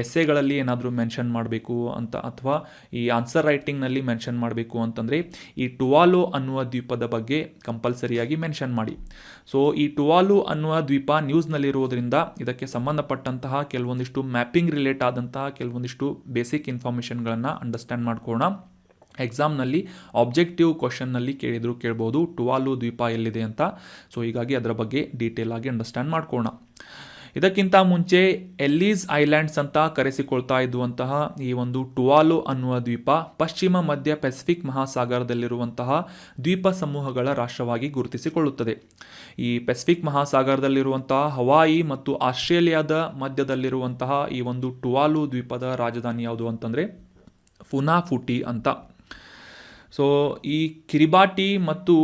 Speaker 1: ಎಸ್ಸೆಗಳಲ್ಲಿ ಏನಾದರೂ ಮೆನ್ಷನ್ ಮಾಡಬೇಕು ಅಂತ ಅಥವಾ ಈ ಆನ್ಸರ್ ರೈಟಿಂಗ್ನಲ್ಲಿ ಮೆನ್ಷನ್ ಮಾಡಬೇಕು ಅಂತಂದರೆ ಈ ಟುವಾಲು ಅನ್ನುವ ದ್ವೀಪದ ಬಗ್ಗೆ ಕಂಪಲ್ಸರಿಯಾಗಿ ಮೆನ್ಷನ್ ಮಾಡಿ. ಸೊ ಈ ಟುವಾಲು ಅನ್ನುವ ದ್ವೀಪ ನ್ಯೂಸ್ನಲ್ಲಿರುವುದರಿಂದ ಇದಕ್ಕೆ ಸಂಬಂಧಪಟ್ಟಂತಹ ಕೆಲವೊಂದಿಷ್ಟು ಮ್ಯಾಪಿಂಗ್ ರಿಲೇಟ್ ಆದಂತಹ ಕೆಲವೊಂದಿಷ್ಟು ಬೇಸಿಕ್ ಇನ್ಫಾರ್ಮೇಷನ್ಗಳನ್ನು ಅಂಡರ್ಸ್ಟ್ಯಾಂಡ್ ಮಾಡ್ಕೊಳ್ಳೋಣ. ಎಕ್ಸಾಮ್ನಲ್ಲಿ ಆಬ್ಜೆಕ್ಟಿವ್ ಕ್ವಶನ್ನಲ್ಲಿ ಕೇಳ್ಬೋದು ಟುವಾಲು ದ್ವೀಪ ಎಲ್ಲಿದೆ ಅಂತ. ಸೊ ಹೀಗಾಗಿ ಅದರ ಬಗ್ಗೆ ಡೀಟೇಲ್ ಆಗಿ ಅಂಡರ್ಸ್ಟ್ಯಾಂಡ್ ಮಾಡ್ಕೊಳ್ಳೋಣ. ಇದಕ್ಕಿಂತ ಮುಂಚೆ ಎಲ್ಲೀಸ್ ಐಲ್ಯಾಂಡ್ಸ್ ಅಂತ ಕರೆಸಿಕೊಳ್ತಾ ಇದ್ದುವಂತಹ ಈ ಒಂದು ಟುವಾಲು ಅನ್ನುವ ದ್ವೀಪ ಪಶ್ಚಿಮ ಮಧ್ಯ ಪೆಸಿಫಿಕ್ ಮಹಾಸಾಗರದಲ್ಲಿರುವಂತಹ ದ್ವೀಪ ಸಮೂಹಗಳ ರಾಷ್ಟ್ರವಾಗಿ ಗುರುತಿಸಿಕೊಳ್ಳುತ್ತದೆ. ಈ ಪೆಸಿಫಿಕ್ ಮಹಾಸಾಗರದಲ್ಲಿರುವಂತಹ ಹವಾಯಿ ಮತ್ತು ಆಸ್ಟ್ರೇಲಿಯಾದ ಮಧ್ಯದಲ್ಲಿರುವಂತಹ ಈ ಒಂದು ಟುವಾಲು ದ್ವೀಪದ ರಾಜಧಾನಿ ಯಾವುದು ಅಂತಂದರೆ ಫುನಾಫುಟಿ ಅಂತ. ಸೊ ಈ ಕಿರಿಬಾಟಿ ಮತ್ತು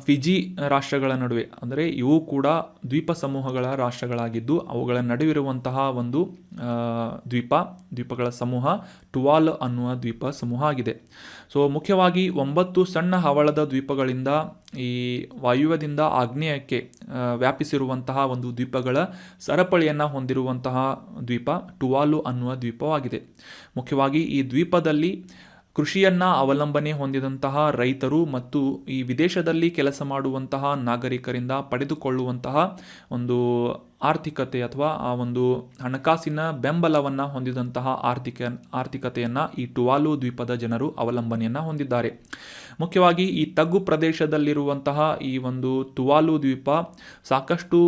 Speaker 1: ಫಿಜಿ ರಾಷ್ಟ್ರಗಳ ನಡುವೆ, ಅಂದರೆ ಇವು ಕೂಡ ದ್ವೀಪ ಸಮೂಹಗಳ ರಾಷ್ಟ್ರಗಳಾಗಿದ್ದು ಅವುಗಳ ನಡುವಿರುವಂತಹ ಒಂದು ದ್ವೀಪಗಳ ಸಮೂಹ ಟುವಾಲು ಅನ್ನುವ ದ್ವೀಪ ಸಮೂಹ ಆಗಿದೆ. ಸೊ ಮುಖ್ಯವಾಗಿ 9 ಸಣ್ಣ ಹವಳದ ದ್ವೀಪಗಳಿಂದ ಈ ವಾಯುವ್ಯದಿಂದ ಆಗ್ನೇಯಕ್ಕೆ ವ್ಯಾಪಿಸಿರುವಂತಹ ಒಂದು ದ್ವೀಪಗಳ ಸರಪಳಿಯನ್ನು ಹೊಂದಿರುವಂತಹ ದ್ವೀಪ ಟುವಾಲು ಅನ್ನುವ ದ್ವೀಪವಾಗಿದೆ. ಮುಖ್ಯವಾಗಿ ಈ ದ್ವೀಪದಲ್ಲಿ ಕೃಷಿಯನ್ನು ಅವಲಂಬನೆ ಹೊಂದಿದಂತಹ ರೈತರು ಮತ್ತು ಈ ವಿದೇಶದಲ್ಲಿ ಕೆಲಸ ಮಾಡುವಂತಹ ನಾಗರಿಕರಿಂದ ಪಡೆದುಕೊಳ್ಳುವಂತಹ ಒಂದು ಆರ್ಥಿಕತೆ ಅಥವಾ ಆ ಒಂದು ಹಣಕಾಸಿನ ಬೆಂಬಲವನ್ನು ಹೊಂದಿದಂತಹ ಆರ್ಥಿಕತೆಯನ್ನು ಈ ಟುವಾಲು ದ್ವೀಪದ ಜನರು ಅವಲಂಬನೆಯನ್ನು ಹೊಂದಿದ್ದಾರೆ. ಮುಖ್ಯವಾಗಿ ಈ ತಗ್ಗು ಪ್ರದೇಶದಲ್ಲಿರುವಂತಹ ಈ ಒಂದು ಟುವಾಲು ದ್ವೀಪ ಸಾಕಷ್ಟು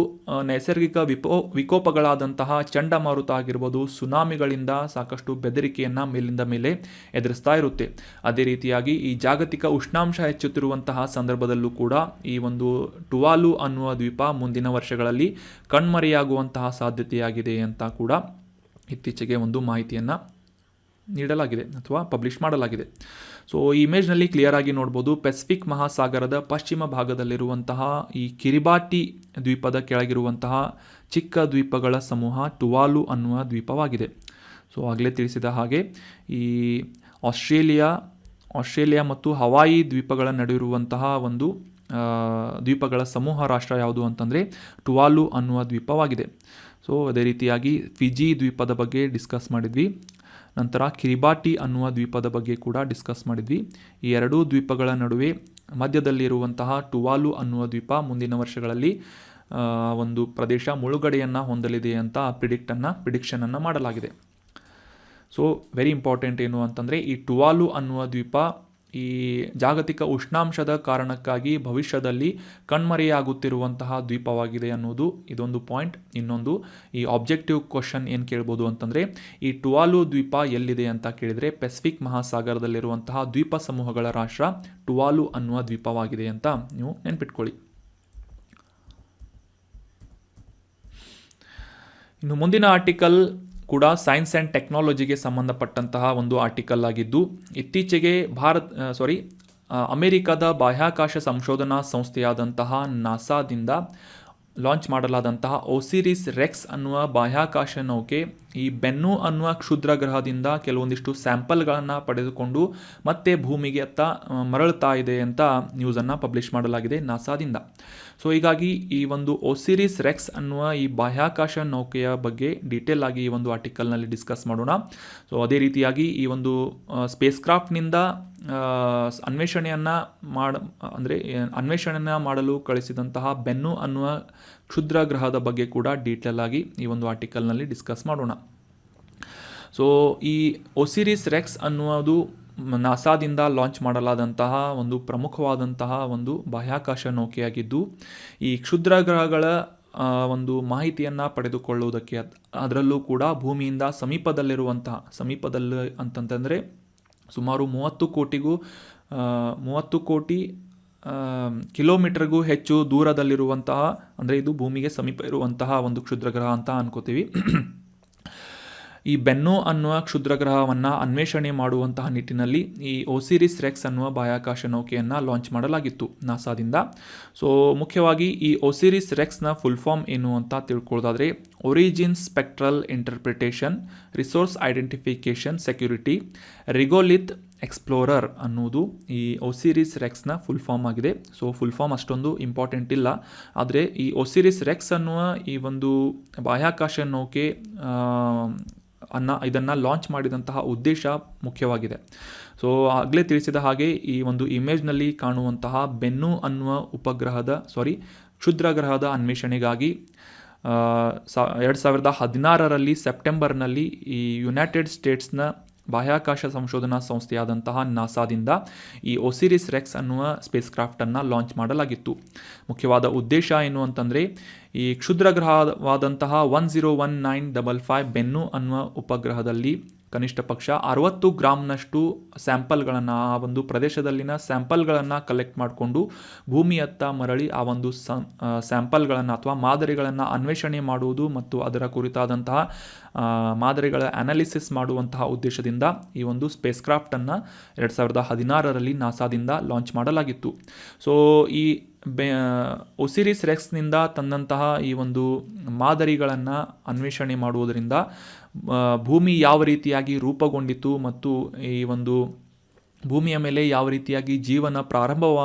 Speaker 1: ನೈಸರ್ಗಿಕ ವಿಕೋಪಗಳಾದಂತಹ ಚಂಡಮಾರುತ ಆಗಿರ್ಬೋದು, ಸುನಾಮಿಗಳಿಂದ ಸಾಕಷ್ಟು ಬೆದರಿಕೆಯನ್ನು ಮೇಲಿಂದ ಮೇಲೆ ಎದುರಿಸ್ತಾ ಇರುತ್ತೆ. ಅದೇ ರೀತಿಯಾಗಿ ಈ ಜಾಗತಿಕ ಉಷ್ಣಾಂಶ ಹೆಚ್ಚುತ್ತಿರುವಂತಹ ಸಂದರ್ಭದಲ್ಲೂ ಕೂಡ ಈ ಒಂದು ಟುವಾಲು ಅನ್ನುವ ದ್ವೀಪ ಮುಂದಿನ ವರ್ಷಗಳಲ್ಲಿ ಕಣ್ಮರೆಯಾಗುವಂತಹ ಸಾಧ್ಯತೆಯಾಗಿದೆ ಅಂತ ಕೂಡ ಇತ್ತೀಚೆಗೆ ಒಂದು ಮಾಹಿತಿಯನ್ನು ನೀಡಲಾಗಿದೆ ಅಥವಾ ಪಬ್ಲಿಷ್ ಮಾಡಲಾಗಿದೆ. ಸೊ ಈ ಇಮೇಜ್ನಲ್ಲಿ ಕ್ಲಿಯರ್ ಆಗಿ ನೋಡ್ಬೋದು, ಪೆಸಿಫಿಕ್ ಮಹಾಸಾಗರದ ಪಶ್ಚಿಮ ಭಾಗದಲ್ಲಿರುವಂತಹ ಈ ಕಿರಿಬಾಟಿ ದ್ವೀಪದ ಕೆಳಗಿರುವಂತಹ ಚಿಕ್ಕ ದ್ವೀಪಗಳ ಸಮೂಹ ಟುವಾಲು ಅನ್ನುವ ದ್ವೀಪವಾಗಿದೆ. ಸೊ ಆಗಲೇ ತಿಳಿಸಿದ ಹಾಗೆ ಈ ಆಸ್ಟ್ರೇಲಿಯಾ ಮತ್ತು ಹವಾಯಿ ದ್ವೀಪಗಳ ನಡುವಿರುವಂತಹ ಒಂದು ದ್ವೀಪಗಳ ಸಮೂಹ ರಾಷ್ಟ್ರ ಯಾವುದು ಅಂತಂದರೆ ಟುವಾಲು ಅನ್ನುವ ದ್ವೀಪವಾಗಿದೆ. ಸೊ ಅದೇ ರೀತಿಯಾಗಿ ಫಿಜಿ ದ್ವೀಪದ ಬಗ್ಗೆ ಡಿಸ್ಕಸ್ ಮಾಡಿದ್ವಿ. ನಂತರ ಕಿರಿಬಾಟಿ ಅನ್ನುವ ದ್ವೀಪದ ಬಗ್ಗೆ ಕೂಡ ಡಿಸ್ಕಸ್ ಮಾಡಿದ್ವಿ. ಈ ಎರಡೂ ದ್ವೀಪಗಳ ನಡುವೆ ಮಧ್ಯದಲ್ಲಿರುವಂತಹ ಟುವಾಲು ಅನ್ನುವ ದ್ವೀಪ ಮುಂದಿನ ವರ್ಷಗಳಲ್ಲಿ ಒಂದು ಪ್ರದೇಶ ಮುಳುಗಡೆಯನ್ನು ಹೊಂದಲಿದೆ ಅಂತ ಪ್ರಿಡಿಕ್ಷನನ್ನು ಮಾಡಲಾಗಿದೆ. ಸೊ ವೆರಿ ಇಂಪಾರ್ಟೆಂಟ್ ಏನು ಅಂತಂದರೆ ಈ ಟುವಾಲು ಅನ್ನುವ ದ್ವೀಪ ಈ ಜಾಗತಿಕ ಉಷ್ಣಾಂಶದ ಕಾರಣಕ್ಕಾಗಿ ಭವಿಷ್ಯದಲ್ಲಿ ಕಣ್ಮರೆಯಾಗುತ್ತಿರುವಂತಹ ದ್ವೀಪವಾಗಿದೆ ಅನ್ನೋದು ಇದೊಂದು ಪಾಯಿಂಟ್. ಇನ್ನೊಂದು ಈ ಆಬ್ಜೆಕ್ಟಿವ್ ಕ್ವಶನ್ ಏನು ಕೇಳ್ಬೋದು ಅಂತಂದರೆ ಈ ಟುವಾಲು ದ್ವೀಪ ಎಲ್ಲಿದೆ ಅಂತ ಕೇಳಿದರೆ ಪೆಸಿಫಿಕ್ ಮಹಾಸಾಗರದಲ್ಲಿರುವಂತಹ ದ್ವೀಪ ಸಮೂಹಗಳ ರಾಷ್ಟ್ರ ಟುವಾಲು ಅನ್ನುವ ದ್ವೀಪವಾಗಿದೆ ಅಂತ ನೀವು ನೆನ್ಪಿಟ್ಕೊಳ್ಳಿ. ಇನ್ನು ಮುಂದಿನ ಆರ್ಟಿಕಲ್ ಕೂಡ ಸೈನ್ಸ್ ಆ್ಯಂಡ್ ಟೆಕ್ನಾಲಜಿಗೆ ಸಂಬಂಧಪಟ್ಟಂತಹ ಒಂದು ಆರ್ಟಿಕಲ್ ಆಗಿದ್ದು, ಇತ್ತೀಚೆಗೆ ಅಮೆರಿಕದ ಬಾಹ್ಯಾಕಾಶ ಸಂಶೋಧನಾ ಸಂಸ್ಥೆಯಾದಂತಹ ನಾಸಾದಿಂದ ಲಾಂಚ್ ಮಾಡಲಾದಂತಹ ಒಸಿರಿಸ್ ರೆಕ್ಸ್ ಅನ್ನುವ ಬಾಹ್ಯಾಕಾಶ ನೌಕೆ ಈ ಬೆನ್ನು ಅನ್ನುವ ಕ್ಷುದ್ರ ಗ್ರಹದಿಂದ ಕೆಲವೊಂದಿಷ್ಟು ಸ್ಯಾಂಪಲ್ಗಳನ್ನು ಪಡೆದುಕೊಂಡು ಮತ್ತೆ ಭೂಮಿಗೆ ಅತ್ತ ಮರಳುತ್ತಾ ಇದೆ ಅಂತ ನ್ಯೂಸನ್ನು ಪಬ್ಲಿಷ್ ಮಾಡಲಾಗಿದೆ ನಾಸಾದಿಂದ. ಸೊ ಹೀಗಾಗಿ ಈ ಒಂದು ಒಸಿರಿಸ್ ರೆಕ್ಸ್ ಅನ್ನುವ ಈ ಬಾಹ್ಯಾಕಾಶ ನೌಕೆಯ ಬಗ್ಗೆ ಡೀಟೇಲ್ ಆಗಿ ಈ ಒಂದು ಆರ್ಟಿಕಲ್ನಲ್ಲಿ ಡಿಸ್ಕಸ್ ಮಾಡೋಣ. ಸೊ ಅದೇ ರೀತಿಯಾಗಿ ಈ ಒಂದು ಸ್ಪೇಸ್ ಕ್ರಾಫ್ಟ್ನಿಂದ ಅನ್ವೇಷಣೆಯನ್ನು ಮಾಡಲು ಕಳಿಸಿದಂತಹ ಬೆನ್ನು ಅನ್ನುವ ಕ್ಷುದ್ರ ಗ್ರಹದ ಬಗ್ಗೆ ಕೂಡ ಡೀಟೇಲ್ ಆಗಿ ಈ ಒಂದು ಆರ್ಟಿಕಲ್ನಲ್ಲಿ ಡಿಸ್ಕಸ್ ಮಾಡೋಣ. ಸೊ ಈ ಒಸಿರಿಸ್ ರೆಕ್ಸ್ ಅನ್ನುವುದು ನಾಸಾದಿಂದ ಲಾಂಚ್ ಮಾಡಲಾದಂತಹ ಒಂದು ಪ್ರಮುಖವಾದಂತಹ ಒಂದು ಬಾಹ್ಯಾಕಾಶ ನೌಕೆಯಾಗಿದ್ದು, ಈ ಕ್ಷುದ್ರ ಗ್ರಹಗಳ ಒಂದು ಮಾಹಿತಿಯನ್ನು ಪಡೆದುಕೊಳ್ಳುವುದಕ್ಕೆ, ಅದರಲ್ಲೂ ಕೂಡ ಭೂಮಿಯಿಂದ ಸಮೀಪದಲ್ಲಿ ಅಂತಂತಂದರೆ ಸುಮಾರು 30 ಕೋಟಿ ಕಿಲೋಮೀಟರ್ಗೂ ಹೆಚ್ಚು ದೂರದಲ್ಲಿರುವಂತಹ, ಅಂದರೆ ಇದು ಭೂಮಿಗೆ ಸಮೀಪ ಇರುವಂತಹ ಒಂದು ಕ್ಷುದ್ರಗ್ರಹ ಅಂತ ಅನ್ಕೋತೀವಿ. ಈ ಬೆನ್ನು ಅನ್ನುವ ಕ್ಷುದ್ರಗ್ರಹವನ್ನು ಅನ್ವೇಷಣೆ ಮಾಡುವಂತಹ ನಿಟ್ಟಿನಲ್ಲಿ ಈ ಒಸಿರಿಸ್ ರೆಕ್ಸ್ ಅನ್ನುವ ಬಾಹ್ಯಾಕಾಶ ನೌಕೆಯನ್ನು ಲಾಂಚ್ ಮಾಡಲಾಗಿತ್ತು ನಾಸಾದಿಂದ. ಸೊ ಮುಖ್ಯವಾಗಿ ಈ ಒಸಿರಿಸ್ ರೆಕ್ಸ್ನ ಫುಲ್ ಫಾರ್ಮ್ ಏನು ಅಂತ ತಿಳ್ಕೊಳ್ಳೋದಾದರೆ origin spectral interpretation resource identification security regolith explorer ಅನ್ನುವುದು ಈ ಒಸಿರಿಸ್ ರೆಕ್ಸ್ನ ಫುಲ್ ಫಾರ್ಮ್ ಆಗಿದೆ. ಸೊ ಫುಲ್ ಫಾರ್ಮ್ ಅಷ್ಟೊಂದು ಇಂಪಾರ್ಟೆಂಟ್ ಇಲ್ಲ, ಆದರೆ ಈ ಒಸಿರಿಸ್ ರೆಕ್ಸ್ ಅನ್ನುವ ಈ ಒಂದು ಬಾಹ್ಯಾಕಾಶ ನೌಕೆ ಇದನ್ನು ಲಾಂಚ್ ಮಾಡಿದಂತಹ ಉದ್ದೇಶ ಮುಖ್ಯವಾಗಿದೆ. ಸೊ ಆಗಲೇ ತಿಳಿಸಿದ ಹಾಗೆ ಈ ಒಂದು ಇಮೇಜ್ನಲ್ಲಿ ಕಾಣುವಂತಹ ಬೆನ್ನು ಅನ್ನುವ ಕ್ಷುದ್ರಗ್ರಹದ ಅನ್ವೇಷಣೆಗಾಗಿ 2016 ಸೆಪ್ಟೆಂಬರ್ನಲ್ಲಿ ಈ ಯುನೈಟೆಡ್ ಸ್ಟೇಟ್ಸ್ನ ಬಾಹ್ಯಾಕಾಶ ಸಂಶೋಧನಾ ಸಂಸ್ಥೆಯಾದಂತಹ ನಾಸಾದಿಂದ ಈ ಒಸಿರಿಸ್ ರೆಕ್ಸ್ ಅನ್ನುವ ಸ್ಪೇಸ್ ಕ್ರಾಫ್ಟನ್ನು ಲಾಂಚ್ ಮಾಡಲಾಗಿತ್ತು. ಮುಖ್ಯವಾದ ಉದ್ದೇಶ ಏನು ಅಂತಂದರೆ ಈ ಕ್ಷುದ್ರಗ್ರಹವಾದಂತಹ 101955 ಬೆನ್ನು ಅನ್ನುವ ಉಪಗ್ರಹದಲ್ಲಿ ಕನಿಷ್ಠ ಪಕ್ಷ 60 ಗ್ರಾಮ್ನಷ್ಟು ಸ್ಯಾಂಪಲ್ಗಳನ್ನು, ಆ ಒಂದು ಪ್ರದೇಶದಲ್ಲಿನ ಸ್ಯಾಂಪಲ್ಗಳನ್ನು ಕಲೆಕ್ಟ್ ಮಾಡಿಕೊಂಡು ಭೂಮಿಯತ್ತ ಮರಳಿ ಆ ಒಂದು ಸ್ಯಾಂಪಲ್ಗಳನ್ನು ಅಥವಾ ಮಾದರಿಗಳನ್ನು ಅನ್ವೇಷಣೆ ಮಾಡುವುದು ಮತ್ತು ಅದರ ಕುರಿತಾದಂತಹ ಮಾದರಿಗಳ ಅನಾಲಿಸಿಸ್ ಮಾಡುವಂತಹ ಉದ್ದೇಶದಿಂದ ಈ ಒಂದು ಸ್ಪೇಸ್ ಕ್ರಾಫ್ಟನ್ನು 2016 ನಾಸಾದಿಂದ ಲಾಂಚ್ ಮಾಡಲಾಗಿತ್ತು. ಸೊ ಈ ಒಸಿರಿಸ್ ರೆಕ್ಸ್ನಿಂದ ತಂದಂತಹ ಈ ಒಂದು ಮಾದರಿಗಳನ್ನು ಅನ್ವೇಷಣೆ ಮಾಡುವುದರಿಂದ ಭೂಮಿ ಯಾವ ರೀತಿಯಾಗಿ ರೂಪುಗೊಂಡಿತು ಮತ್ತು ಈ ಒಂದು ಭೂಮಿಯ ಮೇಲೆ ಯಾವ ರೀತಿಯಾಗಿ ಜೀವನ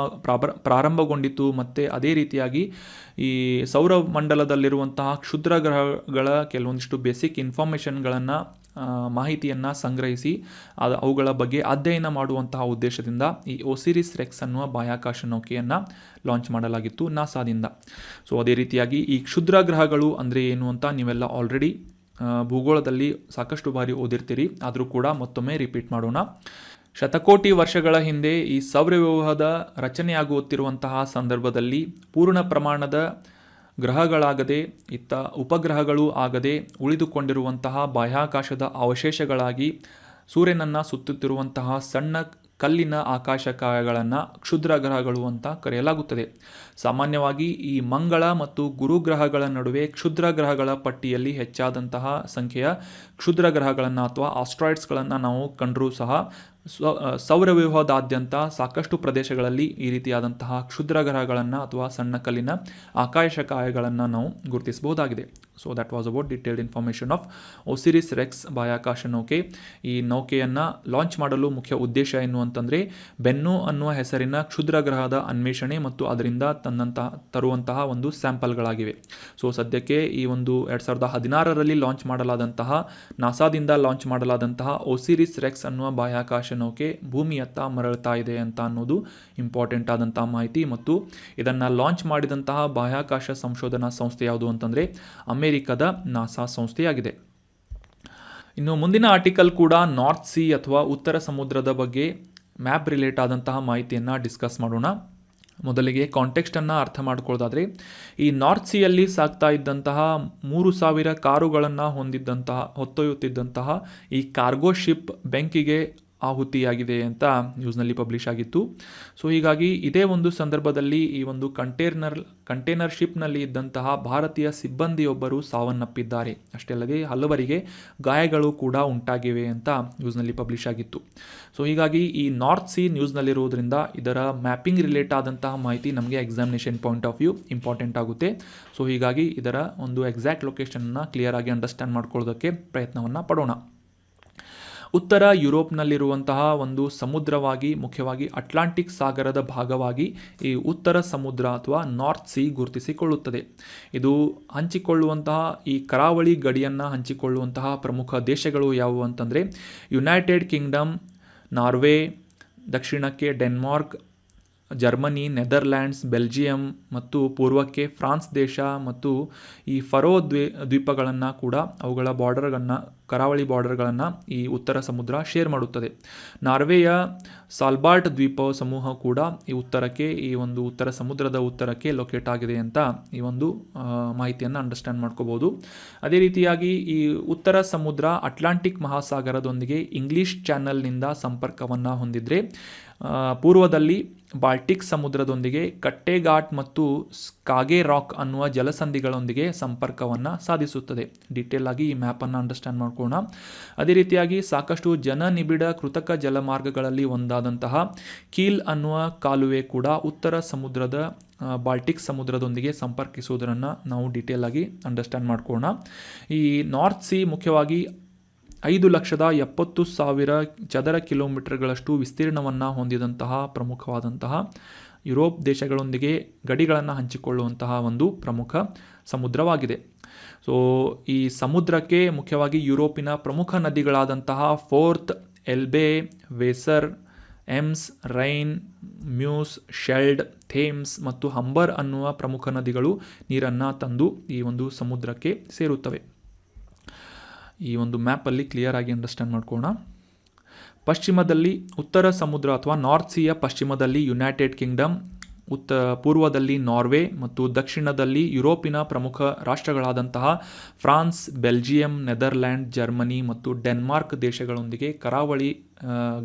Speaker 1: ಪ್ರಾರಂಭಗೊಂಡಿತು ಮತ್ತು ಅದೇ ರೀತಿಯಾಗಿ ಈ ಸೌರಮಂಡಲದಲ್ಲಿರುವಂತಹ ಕ್ಷುದ್ರ ಗ್ರಹಗಳ ಕೆಲವೊಂದಿಷ್ಟು ಬೇಸಿಕ್ ಇನ್ಫಾರ್ಮೇಷನ್ಗಳನ್ನು ಮಾಹಿತಿಯನ್ನು ಸಂಗ್ರಹಿಸಿ ಅವುಗಳ ಬಗ್ಗೆ ಅಧ್ಯಯನ ಮಾಡುವಂತಹ ಉದ್ದೇಶದಿಂದ ಈ ಒಸಿರಿಸ್ ರೆಕ್ಸ್ ಅನ್ನುವ ಬಾಹ್ಯಾಕಾಶ ನೌಕೆಯನ್ನು ಲಾಂಚ್ ಮಾಡಲಾಗಿತ್ತು ನಾಸಾದಿಂದ. ಸೊ ಅದೇ ರೀತಿಯಾಗಿ ಈ ಕ್ಷುದ್ರ ಗ್ರಹಗಳು ಅಂದರೆ ಏನು ಅಂತ ನೀವೆಲ್ಲ ಆಲ್ರೆಡಿ ಭೂಗೋಳದಲ್ಲಿ ಸಾಕಷ್ಟು ಬಾರಿ ಓದಿರ್ತೀರಿ, ಆದರೂ ಕೂಡ ಮತ್ತೊಮ್ಮೆ ರಿಪೀಟ್ ಮಾಡೋಣ. ಶತಕೋಟಿ ವರ್ಷಗಳ ಹಿಂದೆ ಈ ಸೌರವ್ಯೂಹದ ರಚನೆಯಾಗುತ್ತಿರುವಂತಹ ಸಂದರ್ಭದಲ್ಲಿ ಪೂರ್ಣ ಪ್ರಮಾಣದ ಗ್ರಹಗಳಾಗದೆ ಉಪಗ್ರಹಗಳು ಆಗದೆ ಉಳಿದುಕೊಂಡಿರುವಂತಹ ಬಾಹ್ಯಾಕಾಶದ ಅವಶೇಷಗಳಾಗಿ ಸೂರ್ಯನನ್ನು ಸುತ್ತುತ್ತಿರುವಂತಹ ಸಣ್ಣ ಕಲ್ಲಿನ ಆಕಾಶಕಾಯಗಳನ್ನು ಕ್ಷುದ್ರ ಗ್ರಹಗಳು ಅಂತ ಕರೆಯಲಾಗುತ್ತದೆ. ಸಾಮಾನ್ಯವಾಗಿ ಈ ಮಂಗಳ ಮತ್ತು ಗುರುಗ್ರಹಗಳ ನಡುವೆ ಕ್ಷುದ್ರ ಗ್ರಹಗಳ ಪಟ್ಟಿಯಲ್ಲಿ ಹೆಚ್ಚಾದಂತಹ ಸಂಖ್ಯೆಯ ಕ್ಷುದ್ರ ಗ್ರಹಗಳನ್ನು ಅಥವಾ ಆಸ್ಟ್ರಾಯ್ಡ್ಸ್ಗಳನ್ನು ನಾವು ಕಂಡರೂ ಸಹ ಸೌರವ್ಯೂಹದಾದ್ಯಂತ ಸಾಕಷ್ಟು ಪ್ರದೇಶಗಳಲ್ಲಿ ಈ ರೀತಿಯಾದಂತಹ ಕ್ಷುದ್ರ ಗ್ರಹಗಳನ್ನು ಅಥವಾ ಸಣ್ಣ ಕಲ್ಲಿನ ಆಕಾಶಕಾಯಗಳನ್ನು ನಾವು ಗುರುತಿಸಬಹುದಾಗಿದೆ. So that was about detailed information of OSIRIS REx ಬಾಹ್ಯಾಕಾಶ ನೌಕೆ. ಈ ನೌಕೆಯನ್ನು ಲಾಂಚ್ ಮಾಡಲು ಮುಖ್ಯ ಉದ್ದೇಶ ಏನು ಅಂತಂದರೆ ಬೆನ್ನು ಅನ್ನುವ ಹೆಸರಿನ ಕ್ಷುದ್ರ ಗ್ರಹದ ಅನ್ವೇಷಣೆ ಮತ್ತು ಅದರಿಂದ ತರುವಂತಹ ಒಂದು ಸ್ಯಾಂಪಲ್ಗಳಾಗಿವೆ. ಸೊ ಸದ್ಯಕ್ಕೆ ಈ ಒಂದು 2016ರಲ್ಲಿ ಲಾಂಚ್ ಮಾಡಲಾದಂತಹ ನಾಸಾದಿಂದ ಲಾಂಚ್ ಮಾಡಲಾದಂತಹ ಒಸಿರಿಸ್ ರೆಕ್ಸ್ ಅನ್ನುವ ಬಾಹ್ಯಾಕಾಶ ನೌಕೆ ಭೂಮಿಯತ್ತ ಮರಳುತ್ತಾ ಇದೆ ಅಂತ ಅನ್ನೋದು ಇಂಪಾರ್ಟೆಂಟ್ ಆದಂತಹ ಮಾಹಿತಿ. ಮತ್ತು ಇದನ್ನು ಲಾಂಚ್ ಮಾಡಿದಂತಹ ಬಾಹ್ಯಾಕಾಶ ಸಂಶೋಧನಾ ಸಂಸ್ಥೆ ಯಾವುದು ಅಂತಂದರೆ ಅಮೆರಿಕದ ನಾಸಾ ಸಂಸ್ಥೆಯಾಗಿದೆ. ಇನ್ನು ಮುಂದಿನ ಆರ್ಟಿಕಲ್ ಕೂಡ ನಾರ್ತ್ ಸಿ ಅಥವಾ ಉತ್ತರ ಸಮುದ್ರದ ಬಗ್ಗೆ ಮ್ಯಾಪ್ ರಿಲೇಟ್ ಆದಂತಹ ಮಾಹಿತಿಯನ್ನು ಡಿಸ್ಕಸ್ ಮಾಡೋಣ. ಮೊದಲಿಗೆ ಕಾಂಟೆಕ್ಸ್ಟನ್ನು ಅರ್ಥ ಮಾಡ್ಕೊಳ್ಳೋದಾದರೆ, ಈ ನಾರ್ತ್ ಸಿಯಲ್ಲಿ ಸಾಗ್ತಾ ಇದ್ದಂತಹ 3000 ಕಾರುಗಳನ್ನು ಹೊತ್ತೊಯ್ಯುತ್ತಿದ್ದಂತಹ ಈ ಕಾರ್ಗೋ ಶಿಪ್ ಬೆಂಕಿಗೆ ಆಹುತಿಯಾಗಿದೆ ಅಂತ ನ್ಯೂಸ್ನಲ್ಲಿ ಪಬ್ಲಿಷ್ ಆಗಿತ್ತು. ಸೊ ಹೀಗಾಗಿ ಇದೇ ಒಂದು ಸಂದರ್ಭದಲ್ಲಿ ಈ ಒಂದು ಕಂಟೈನರ್ ಶಿಪ್ನಲ್ಲಿ ಇದ್ದಂತಹ ಭಾರತೀಯ ಸಿಬ್ಬಂದಿಯೊಬ್ಬರು ಸಾವನ್ನಪ್ಪಿದ್ದಾರೆ. ಅಷ್ಟೇ ಅಲ್ಲದೆ ಹಲವರಿಗೆ ಗಾಯಗಳು ಕೂಡ ಉಂಟಾಗಿವೆ ಅಂತ ನ್ಯೂಸ್ನಲ್ಲಿ ಪಬ್ಲಿಷ್ ಆಗಿತ್ತು. ಸೊ ಹೀಗಾಗಿ ಈ ನಾರ್ತ್ ಸಿ ನ್ಯೂಸ್ನಲ್ಲಿರುವುದರಿಂದ ಇದರ ಮ್ಯಾಪಿಂಗ್ ರಿಲೇಟ್ ಆದಂತಹ ಮಾಹಿತಿ ನಮಗೆ examination point of view important ಆಗುತ್ತೆ. ಸೊ ಹೀಗಾಗಿ ಇದರ ಒಂದು ಎಕ್ಸಾಕ್ಟ್ ಲೊಕೇಶನ್ನ ಕ್ಲಿಯರ್ ಆಗಿ ಅಂಡರ್ಸ್ಟ್ಯಾಂಡ್ ಮಾಡ್ಕೊಳ್ಳೋದಕ್ಕೆ ಪ್ರಯತ್ನವನ್ನು ಪಡೋಣ. ಉತ್ತರ ಯುರೋಪ್ನಲ್ಲಿರುವಂತಹ ಒಂದು ಸಮುದ್ರವಾಗಿ ಮುಖ್ಯವಾಗಿ ಅಟ್ಲಾಂಟಿಕ್ ಸಾಗರದ ಭಾಗವಾಗಿ ಈ ಉತ್ತರ ಸಮುದ್ರ ಅಥವಾ ನಾರ್ತ್ ಸಿ ಗುರುತಿಸಿಕೊಳ್ಳುತ್ತದೆ. ಇದು ಹಂಚಿಕೊಳ್ಳುವಂತಹ ಈ ಕರಾವಳಿ ಗಡಿಯನ್ನು ಹಂಚಿಕೊಳ್ಳುವಂತಹ ಪ್ರಮುಖ ದೇಶಗಳು ಯಾವುವು ಅಂತಂದರೆ ಯುನೈಟೆಡ್ ಕಿಂಗ್ಡಮ್, ನಾರ್ವೆ, ದಕ್ಷಿಣಕ್ಕೆ ಡೆನ್ಮಾರ್ಕ್, ಜರ್ಮನಿ, ನೆದರ್ಲ್ಯಾಂಡ್ಸ್, ಬೆಲ್ಜಿಯಂ ಮತ್ತು ಪೂರ್ವಕ್ಕೆ ಫ್ರಾನ್ಸ್ ದೇಶ ಮತ್ತು ಈ ಫರೋ ದ್ವೀಪಗಳನ್ನು ಕೂಡ ಅವುಗಳ ಕರಾವಳಿ ಬಾರ್ಡರ್ಗಳನ್ನು ಈ ಉತ್ತರ ಸಮುದ್ರ ಶೇರ್ ಮಾಡುತ್ತದೆ. ನಾರ್ವೆಯ ಸಾಲ್ಬಾರ್ಟ್ ದ್ವೀಪ ಸಮೂಹ ಕೂಡ ಈ ಉತ್ತರಕ್ಕೆ ಈ ಒಂದು ಉತ್ತರ ಸಮುದ್ರದ ಉತ್ತರಕ್ಕೆ ಲೊಕೇಟ್ ಆಗಿದೆ ಅಂತ ಈ ಒಂದು ಮಾಹಿತಿಯನ್ನು ಅಂಡರ್ಸ್ಟ್ಯಾಂಡ್ ಮಾಡ್ಕೋಬೋದು. ಅದೇ ರೀತಿಯಾಗಿ ಈ ಉತ್ತರ ಸಮುದ್ರ ಅಟ್ಲಾಂಟಿಕ್ ಮಹಾಸಾಗರದೊಂದಿಗೆ ಇಂಗ್ಲಿಷ್ ಚಾನಲ್ನಿಂದ ಸಂಪರ್ಕವನ್ನು ಹೊಂದಿದ್ರೆ ಪೂರ್ವದಲ್ಲಿ ಬಾಲ್ಟಿಕ್ ಸಮುದ್ರದೊಂದಿಗೆ ಕಟ್ಟೆಘಾಟ್ ಮತ್ತು ಸ್ಕಾಗೆ ರಾಕ್ ಅನ್ನುವ ಜಲಸಂಧಿಗಳೊಂದಿಗೆ ಸಂಪರ್ಕವನ್ನು ಸಾಧಿಸುತ್ತದೆ. ಡೀಟೇಲ್ ಆಗಿ ಈ ಮ್ಯಾಪನ್ನು ಅಂಡರ್ಸ್ಟ್ಯಾಂಡ್ ಮಾಡ್ಕೋಣ. ಅದೇ ರೀತಿಯಾಗಿ ಸಾಕಷ್ಟು ಜನನಿಬಿಡ ಕೃತಕ ಜಲಮಾರ್ಗಗಳಲ್ಲಿ ಒಂದಾದಂತಹ ಕೀಲ್ ಅನ್ನುವ ಕಾಲುವೆ ಕೂಡ ಉತ್ತರ ಸಮುದ್ರದ ಬಾಲ್ಟಿಕ್ ಸಮುದ್ರದೊಂದಿಗೆ ಸಂಪರ್ಕಿಸುವುದನ್ನು ನಾವು ಡೀಟೇಲ್ ಆಗಿ ಅಂಡರ್ಸ್ಟ್ಯಾಂಡ್ ಮಾಡ್ಕೋಣ. ಈ ನಾರ್ತ್ ಸಿ ಮುಖ್ಯವಾಗಿ 5,70,000 ಚದರ ಕಿಲೋಮೀಟರ್ಗಳಷ್ಟು ವಿಸ್ತೀರ್ಣವನ್ನು ಹೊಂದಿದಂತಹ ಪ್ರಮುಖವಾದಂತಹ ಯುರೋಪ್ ದೇಶಗಳೊಂದಿಗೆ ಗಡಿಗಳನ್ನು ಹಂಚಿಕೊಳ್ಳುವಂತಹ ಒಂದು ಪ್ರಮುಖ ಸಮುದ್ರವಾಗಿದೆ. ಸೊ ಈ ಸಮುದ್ರಕ್ಕೆ ಮುಖ್ಯವಾಗಿ ಯುರೋಪಿನ ಪ್ರಮುಖ ನದಿಗಳಾದಂತಹ Forth, Elbe, Weser, Ems, Rhine, Meuse, Scheldt, Thames ಮತ್ತು ಹಂಬರ್ ಅನ್ನುವ ಪ್ರಮುಖ ನದಿಗಳು ನೀರನ್ನು ತಂದು ಈ ಒಂದು ಸಮುದ್ರಕ್ಕೆ ಸೇರುತ್ತವೆ. ಈ ಒಂದು ಮ್ಯಾಪಲ್ಲಿ ಕ್ಲಿಯರ್ ಆಗಿ ಅಂಡರ್ಸ್ಟ್ಯಾಂಡ್ ಮಾಡ್ಕೋಣ. ಪಶ್ಚಿಮದಲ್ಲಿ ಉತ್ತರ ಸಮುದ್ರ ಅಥವಾ ನಾರ್ತ್ ಸಿಯ ಪಶ್ಚಿಮದಲ್ಲಿ ಯುನೈಟೆಡ್ ಕಿಂಗ್ಡಮ್, ಪೂರ್ವದಲ್ಲಿ ನಾರ್ವೆ ಮತ್ತು ದಕ್ಷಿಣದಲ್ಲಿ ಯುರೋಪಿನ ಪ್ರಮುಖ ರಾಷ್ಟ್ರಗಳಾದಂತಹ ಫ್ರಾನ್ಸ್, ಬೆಲ್ಜಿಯಂ, ನೆದರ್ಲ್ಯಾಂಡ್, ಜರ್ಮನಿ ಮತ್ತು ಡೆನ್ಮಾರ್ಕ್ ದೇಶಗಳೊಂದಿಗೆ ಕರಾವಳಿ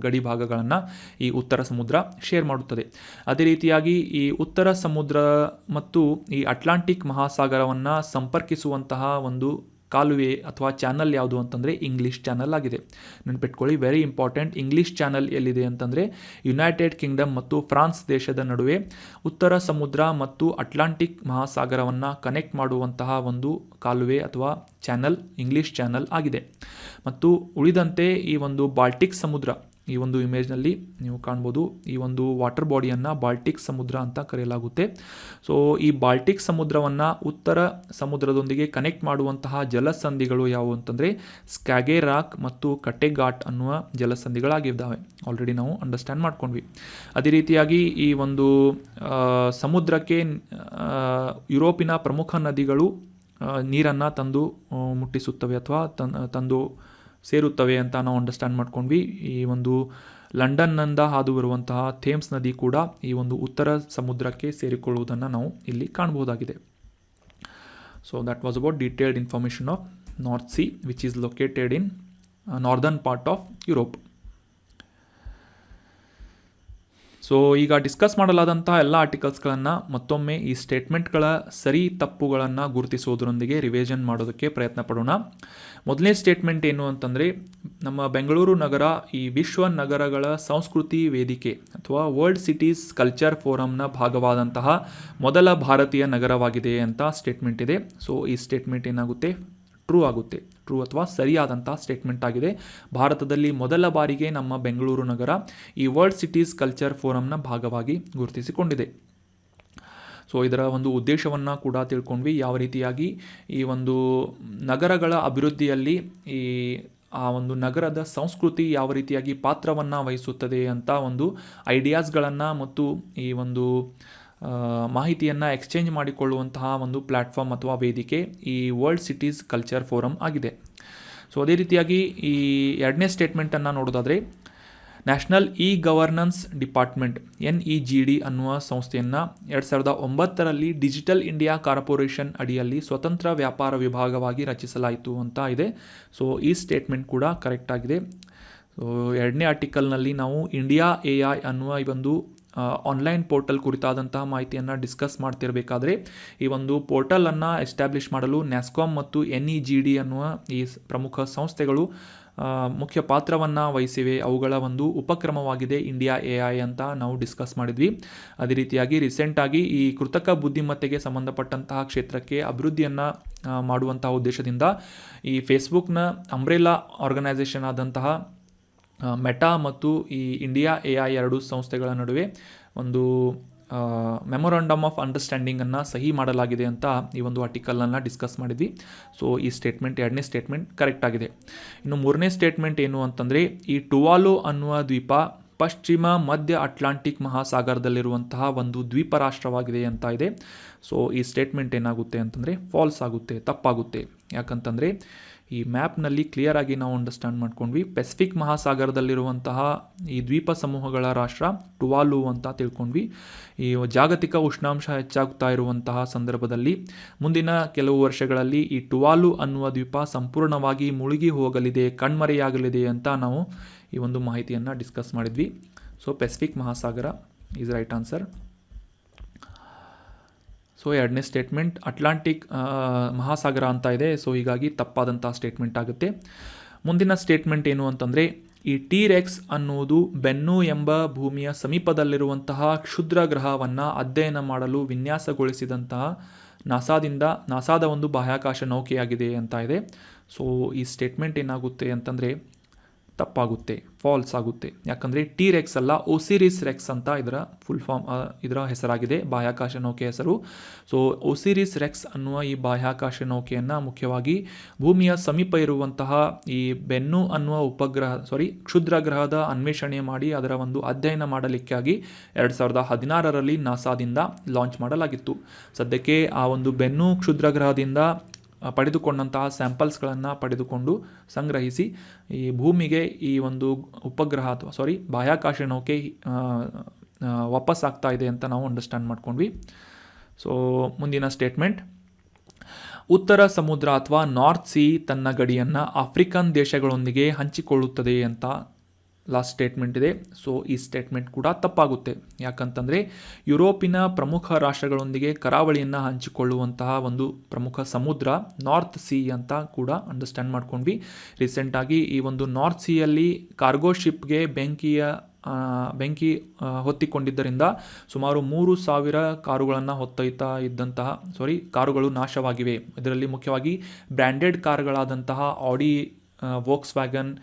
Speaker 1: ಗಡಿ ಭಾಗಗಳನ್ನು ಈ ಉತ್ತರ ಸಮುದ್ರ ಶೇರ್ ಮಾಡುತ್ತದೆ. ಅದೇ ರೀತಿಯಾಗಿ ಈ ಉತ್ತರ ಸಮುದ್ರ ಮತ್ತು ಈ ಅಟ್ಲಾಂಟಿಕ್ ಮಹಾಸಾಗರವನ್ನು ಸಂಪರ್ಕಿಸುವಂತಹ ಒಂದು ಕಾಲುವೆ ಅಥವಾ ಚಾನಲ್ ಯಾವುದು ಅಂತಂದರೆ ಇಂಗ್ಲಿಷ್ ಚಾನಲ್ ಆಗಿದೆ. ನೆನಪಿಟ್ಕೊಳ್ಳಿ, ವೆರಿ ಇಂಪಾರ್ಟೆಂಟ್. ಇಂಗ್ಲಿಷ್ ಚಾನಲ್ ಎಲ್ಲಿದೆ ಅಂತಂದರೆ ಯುನೈಟೆಡ್ ಕಿಂಗ್ಡಮ್ ಮತ್ತು ಫ್ರಾನ್ಸ್ ದೇಶದ ನಡುವೆ ಉತ್ತರ ಸಮುದ್ರ ಮತ್ತು ಅಟ್ಲಾಂಟಿಕ್ ಮಹಾಸಾಗರವನ್ನು ಕನೆಕ್ಟ್ ಮಾಡುವಂತಹ ಒಂದು ಕಾಲುವೆ ಅಥವಾ ಚಾನಲ್ ಇಂಗ್ಲಿಷ್ ಚಾನಲ್ ಆಗಿದೆ. ಮತ್ತು ಉಳಿದಂತೆ ಈ ಒಂದು ಬಾಲ್ಟಿಕ್ ಸಮುದ್ರ, ಈ ಒಂದು ಇಮೇಜ್ನಲ್ಲಿ ನೀವು ಕಾಣ್ಬೋದು, ಈ ಒಂದು ವಾಟರ್ ಬಾಡಿಯನ್ನು ಬಾಲ್ಟಿಕ್ ಸಮುದ್ರ ಅಂತ ಕರೆಯಲಾಗುತ್ತೆ. ಸೊ ಈ ಬಾಲ್ಟಿಕ್ ಸಮುದ್ರವನ್ನು ಉತ್ತರ ಸಮುದ್ರದೊಂದಿಗೆ ಕನೆಕ್ಟ್ ಮಾಡುವಂತಹ ಜಲಸಂಧಿಗಳು ಯಾವುವು ಅಂತಂದರೆ ಸ್ಕಾಗೆ ರಾಕ್ ಮತ್ತು ಕಟ್ಟೆಘಾಟ್ ಅನ್ನುವ ಜಲಸಂಧಿಗಳಾಗಿದ್ದಾವೆ. ಆಲ್ರೆಡಿ ನಾವು ಅಂಡರ್ಸ್ಟ್ಯಾಂಡ್ ಮಾಡ್ಕೊಂಡ್ವಿ. ಅದೇ ರೀತಿಯಾಗಿ ಈ ಒಂದು ಸಮುದ್ರಕ್ಕೆ ಯುರೋಪಿನ ಪ್ರಮುಖ ನದಿಗಳು ನೀರನ್ನು ತಂದು ಮುಟ್ಟಿಸುತ್ತವೆ ಅಥವಾ ತಂದು ಸೇರುತ್ತವೆ ಅಂತ ನಾವು ಅಂಡರ್ಸ್ಟ್ಯಾಂಡ್ ಮಾಡ್ಕೊಂಡ್ವಿ. ಈ ಒಂದು ಲಂಡನ್ನಿಂದ ಹಾದು ಬರುವಂತಹ ಥೇಮ್ಸ್ ನದಿ ಕೂಡ ಈ ಒಂದು ಉತ್ತರ ಸಮುದ್ರಕ್ಕೆ ಸೇರಿಕೊಳ್ಳುವುದನ್ನು ನಾವು ಇಲ್ಲಿ ಕಾಣಬಹುದಾಗಿದೆ. So that was about detailed information of north C which is located in northern part of Europe. So ಈಗ ಡಿಸ್ಕಸ್ ಮಾಡಲಾದಂಥ ಎಲ್ಲ ಆರ್ಟಿಕಲ್ಸ್ಗಳನ್ನು ಮತ್ತೊಮ್ಮೆ ಈ ಸ್ಟೇಟ್ಮೆಂಟ್ಗಳ ಸರಿ ತಪ್ಪುಗಳನ್ನು ಗುರುತಿಸುವುದರೊಂದಿಗೆ ರಿವಿಷನ್ ಮಾಡೋದಕ್ಕೆ ಪ್ರಯತ್ನ ಪಡೋಣ. ಮೊದಲನೇ ಸ್ಟೇಟ್ಮೆಂಟ್ ಏನು ಅಂತಂದರೆ, ನಮ್ಮ ಬೆಂಗಳೂರು ನಗರ ಈ ವಿಶ್ವ ನಗರಗಳ ಸಂಸ್ಕೃತಿ ವೇದಿಕೆ ಅಥವಾ ವರ್ಲ್ಡ್ ಸಿಟೀಸ್ ಕಲ್ಚರ್ ಫೋರಮ್ನ ಭಾಗವಾದಂತಹ ಮೊದಲ ಭಾರತೀಯ ನಗರವಾಗಿದೆ ಅಂತ ಸ್ಟೇಟ್ಮೆಂಟ್ ಇದೆ. ಸೊ ಈ ಸ್ಟೇಟ್ಮೆಂಟ್ ಏನಾಗುತ್ತೆ, ಟ್ರೂ ಆಗುತ್ತೆ. ಟ್ರೂ ಅಥವಾ ಸರಿಯಾದಂಥ ಸ್ಟೇಟ್ಮೆಂಟ್ ಆಗಿದೆ. ಭಾರತದಲ್ಲಿ ಮೊದಲ ಬಾರಿಗೆ ನಮ್ಮ ಬೆಂಗಳೂರು ನಗರ ಈ ವರ್ಲ್ಡ್ ಸಿಟೀಸ್ ಕಲ್ಚರ್ ಫೋರಮ್ನ ಭಾಗವಾಗಿ ಗುರುತಿಸಿಕೊಂಡಿದೆ. ಸೊ ಇದರ ಒಂದು ಉದ್ದೇಶವನ್ನು ಕೂಡ ತಿಳ್ಕೊಂಡ್ವಿ, ಯಾವ ರೀತಿಯಾಗಿ ಈ ಒಂದು ನಗರಗಳ ಅಭಿವೃದ್ಧಿಯಲ್ಲಿ ಆ ಒಂದು ನಗರದ ಸಂಸ್ಕೃತಿ ಯಾವ ರೀತಿಯಾಗಿ ಪಾತ್ರವನ್ನು ವಹಿಸುತ್ತದೆ ಅಂತ ಒಂದು ಐಡಿಯಾಸ್ಗಳನ್ನು ಮತ್ತು ಈ ಒಂದು ಮಾಹಿತಿಯನ್ನು ಎಕ್ಸ್ಚೇಂಜ್ ಮಾಡಿಕೊಳ್ಳುವಂತಹ ಒಂದು ಪ್ಲ್ಯಾಟ್ಫಾರ್ಮ್ ಅಥವಾ ವೇದಿಕೆ ಈ ವರ್ಲ್ಡ್ ಸಿಟೀಸ್ ಕಲ್ಚರ್ ಫೋರಮ್ ಆಗಿದೆ. ಸೊ ಅದೇ ರೀತಿಯಾಗಿ ಈ ಎರಡನೇ ಸ್ಟೇಟ್ಮೆಂಟನ್ನು ನೋಡೋದಾದರೆ, national E governance department NEGD ಅನ್ನುವ ಸಂಸ್ಥೆಯನ್ನು 2009ರಲ್ಲಿ ಡಿಜಿಟಲ್ ಇಂಡಿಯಾ ಕಾರ್ಪೊರೇಷನ್ ಅಡಿಯಲ್ಲಿ ಸ್ವತಂತ್ರ ವ್ಯಾಪಾರ ವಿಭಾಗವಾಗಿ ರಚಿಸಲಾಯಿತು ಅಂತ ಇದೆ. ಸೊ ಈ ಸ್ಟೇಟ್ಮೆಂಟ್ ಕೂಡ ಕರೆಕ್ಟ್ ಆಗಿದೆ. ಸೊ ಎರಡನೇ ಆರ್ಟಿಕಲ್ನಲ್ಲಿ ನಾವು ಇಂಡಿಯಾ AI ಅನ್ನುವ ಈ ಒಂದು ಆನ್ಲೈನ್ ಪೋರ್ಟಲ್ ಕುರಿತಾದಂತಹ ಮಾಹಿತಿಯನ್ನು ಡಿಸ್ಕಸ್ ಮಾಡ್ತಿರಬೇಕಾದ್ರೆ ಈ ಒಂದು ಪೋರ್ಟಲನ್ನು ಎಸ್ಟಾಬ್ಲಿಷ್ ಮಾಡಲು ನ್ಯಾಸ್ಕಾಮ್ ಮತ್ತು NEGD ಅನ್ನುವ ಈ ಪ್ರಮುಖ ಸಂಸ್ಥೆಗಳು ಮುಖ್ಯ ಪಾತ್ರವನ್ನು ವಹಿಸಿವೆ. ಅವುಗಳ ಒಂದು ಉಪಕ್ರಮವಾಗಿದೆ ಇಂಡಿಯಾ AI ಅಂತ ನಾವು ಡಿಸ್ಕಸ್ ಮಾಡಿದ್ವಿ. ಅದೇ ರೀತಿಯಾಗಿ ರೀಸೆಂಟಾಗಿ ಈ ಕೃತಕ ಬುದ್ಧಿಮತ್ತೆಗೆ ಸಂಬಂಧಪಟ್ಟಂತಹ ಕ್ಷೇತ್ರಕ್ಕೆ ಅಭಿವೃದ್ಧಿಯನ್ನು ಮಾಡುವಂತಹ ಉದ್ದೇಶದಿಂದ ಈ ಫೇಸ್ಬುಕ್ನ ಅಂಬ್ರೆಲಾ ಆರ್ಗನೈಸೇಷನ್ ಆದಂತಹ ಮೆಟಾ ಮತ್ತು ಈ ಇಂಡಿಯಾ AI ಎರಡು ಸಂಸ್ಥೆಗಳ ನಡುವೆ ಒಂದು ಮೆಮೊರಾಂಡಮ್ ಆಫ್ ಅಂಡರ್ಸ್ಟ್ಯಾಂಡಿಂಗನ್ನು ಸಹಿ ಮಾಡಲಾಗಿದೆ ಅಂತ ಈ ಒಂದು ಆರ್ಟಿಕಲನ್ನು ಡಿಸ್ಕಸ್ ಮಾಡಿದ್ವಿ. ಸೊ ಈ ಸ್ಟೇಟ್ಮೆಂಟ್ ಎರಡನೇ ಸ್ಟೇಟ್ಮೆಂಟ್ ಕರೆಕ್ಟ್ ಆಗಿದೆ. ಇನ್ನು ಮೂರನೇ ಸ್ಟೇಟ್ಮೆಂಟ್ ಏನು ಅಂತಂದರೆ, ಈ ಟುವಾಲು ಅನ್ನುವ ದ್ವೀಪ ಪಶ್ಚಿಮ ಮಧ್ಯ ಅಟ್ಲಾಂಟಿಕ್ ಮಹಾಸಾಗರದಲ್ಲಿರುವಂತಹ ಒಂದು ದ್ವೀಪ ರಾಷ್ಟ್ರವಾಗಿದೆ ಅಂತ ಇದೆ. ಸೊ ಈ ಸ್ಟೇಟ್ಮೆಂಟ್ ಏನಾಗುತ್ತೆ ಅಂತಂದರೆ ಫಾಲ್ಸ್ ಆಗುತ್ತೆ, ತಪ್ಪಾಗುತ್ತೆ. ಯಾಕಂತಂದರೆ ಈ ಮ್ಯಾಪ್ನಲ್ಲಿ ಕ್ಲಿಯರ್ ಆಗಿ ನಾವು ಅಂಡರ್ಸ್ಟ್ಯಾಂಡ್ ಮಾಡ್ಕೊಂಡ್ವಿ, ಪೆಸಿಫಿಕ್ ಮಹಾಸಾಗರದಲ್ಲಿರುವಂತಹ ಈ ದ್ವೀಪ ಸಮೂಹಗಳ ರಾಷ್ಟ್ರ ಟುವಾಲು ಅಂತ ತಿಳ್ಕೊಂಡ್ವಿ. ಈ ಜಾಗತಿಕ ಉಷ್ಣಾಂಶ ಹೆಚ್ಚಾಗ್ತಾ ಇರುವಂತಹ ಸಂದರ್ಭದಲ್ಲಿ ಮುಂದಿನ ಕೆಲವು ವರ್ಷಗಳಲ್ಲಿ ಈ ಟುವಾಲು ಅನ್ನುವ ದ್ವೀಪ ಸಂಪೂರ್ಣವಾಗಿ ಮುಳುಗಿ ಹೋಗಲಿದೆ, ಕಣ್ಮರೆಯಾಗಲಿದೆ ಅಂತ ನಾವು ಈ ಒಂದು ಮಾಹಿತಿಯನ್ನು ಡಿಸ್ಕಸ್ ಮಾಡಿದ್ವಿ. So Pacific Mahasagara is right answer. So ಎರಡನೇ ಸ್ಟೇಟ್ಮೆಂಟ್ ಅಟ್ಲಾಂಟಿಕ್ ಮಹಾಸಾಗರ ಅಂತ ಇದೆ. ಸೊ ಹೀಗಾಗಿ ತಪ್ಪಾದಂಥ ಸ್ಟೇಟ್ಮೆಂಟ್ ಆಗುತ್ತೆ. ಮುಂದಿನ ಸ್ಟೇಟ್ಮೆಂಟ್ ಏನು ಅಂತಂದರೆ, ಈ T-REX ಅನ್ನುವುದು ಬೆನ್ನು ಎಂಬ ಭೂಮಿಯ ಸಮೀಪದಲ್ಲಿರುವಂತಹ ಕ್ಷುದ್ರ ಗ್ರಹವನ್ನು ಅಧ್ಯಯನ ಮಾಡಲು ವಿನ್ಯಾಸಗೊಳಿಸಿದಂತಹ ನಾಸಾದ ಒಂದು ಬಾಹ್ಯಾಕಾಶ ನೌಕೆಯಾಗಿದೆ ಅಂತ ಇದೆ. ಸೊ ಈ ಸ್ಟೇಟ್ಮೆಂಟ್ ಏನಾಗುತ್ತೆ ಅಂತಂದರೆ ತಪ್ಪಾಗುತ್ತೆ, ಫಾಲ್ಸ್ ಆಗುತ್ತೆ. ಯಾಕಂದರೆ T-REX ಅಲ್ಲ, OSIRIS REX ಅಂತ ಇದರ ಫುಲ್ ಫಾರ್ಮ್, ಇದರ ಹೆಸರಾಗಿದೆ, ಬಾಹ್ಯಾಕಾಶ ನೌಕೆ ಹೆಸರು. ಸೊ OSIRIS REX ಅನ್ನುವ ಈ ಬಾಹ್ಯಾಕಾಶ ನೌಕೆಯನ್ನು ಮುಖ್ಯವಾಗಿ ಭೂಮಿಯ ಸಮೀಪ ಇರುವಂತಹ ಈ ಬೆನ್ನು ಅನ್ನುವ ಕ್ಷುದ್ರ ಗ್ರಹದ ಅನ್ವೇಷಣೆ ಮಾಡಿ ಅದರ ಒಂದು ಅಧ್ಯಯನ ಮಾಡಲಿಕ್ಕಾಗಿ 2016ರಲ್ಲಿ ನಾಸಾದಿಂದ ಲಾಂಚ್ ಮಾಡಲಾಗಿತ್ತು. ಸದ್ಯಕ್ಕೆ ಆ ಒಂದು ಬೆನ್ನು ಕ್ಷುದ್ರ ಗ್ರಹದಿಂದ ಪಡೆದುಕೊಂಡಂತಹ ಸ್ಯಾಂಪಲ್ಸ್ಗಳನ್ನು ಪಡೆದುಕೊಂಡು ಸಂಗ್ರಹಿಸಿ ಈ ಭೂಮಿಗೆ ಈ ಒಂದು ಬಾಹ್ಯಾಕಾಶ ನೌಕೆ ವಾಪಸ್ ಆಗ್ತಾ ಇದೆ ಅಂತ ನಾವು ಅಂಡರ್ಸ್ಟ್ಯಾಂಡ್ ಮಾಡ್ಕೊಂಡ್ವಿ. ಸೊ ಮುಂದಿನ ಸ್ಟೇಟ್ಮೆಂಟ್, ಉತ್ತರ ಸಮುದ್ರ ಅಥವಾ ನಾರ್ತ್ ಸಿ ತನ್ನ ಗಡಿಯನ್ನು ಆಫ್ರಿಕನ್ ದೇಶಗಳೊಂದಿಗೆ ಹಂಚಿಕೊಳ್ಳುತ್ತದೆ ಅಂತ ಲಾಸ್ಟ್ ಸ್ಟೇಟ್ಮೆಂಟ್ ಇದೆ. ಸೊ ಈ ಸ್ಟೇಟ್ಮೆಂಟ್ ಕೂಡ ತಪ್ಪಾಗುತ್ತೆ. ಯಾಕಂತಂದರೆ ಯುರೋಪಿನ ಪ್ರಮುಖ ರಾಷ್ಟ್ರಗಳೊಂದಿಗೆ ಕರಾವಳಿಯನ್ನು ಹಂಚಿಕೊಳ್ಳುವಂತಹ ಒಂದು ಪ್ರಮುಖ ಸಮುದ್ರ ನಾರ್ತ್ ಸಿ ಅಂತ ಕೂಡ ಅಂಡರ್ಸ್ಟ್ಯಾಂಡ್ ಮಾಡ್ಕೊಂಡ್ವಿ. ರೀಸೆಂಟಾಗಿ ಈ ಒಂದು ನಾರ್ತ್ ಸಿಯಲ್ಲಿ ಕಾರ್ಗೋ ಶಿಪ್ಗೆ ಬೆಂಕಿ ಹೊತ್ತಿಕೊಂಡಿದ್ದರಿಂದ ಸುಮಾರು 3,000 ಕಾರುಗಳನ್ನು ಹೊತ್ತೊಯ್ತಾ ಇದ್ದಂತಹ ಕಾರುಗಳು ನಾಶವಾಗಿವೆ. ಇದರಲ್ಲಿ ಮುಖ್ಯವಾಗಿ ಬ್ರ್ಯಾಂಡೆಡ್ ಕಾರುಗಳಾದಂತಹ ಆಡಿ, ವೋಕ್ಸ್ವ್ಯಾಗನ್,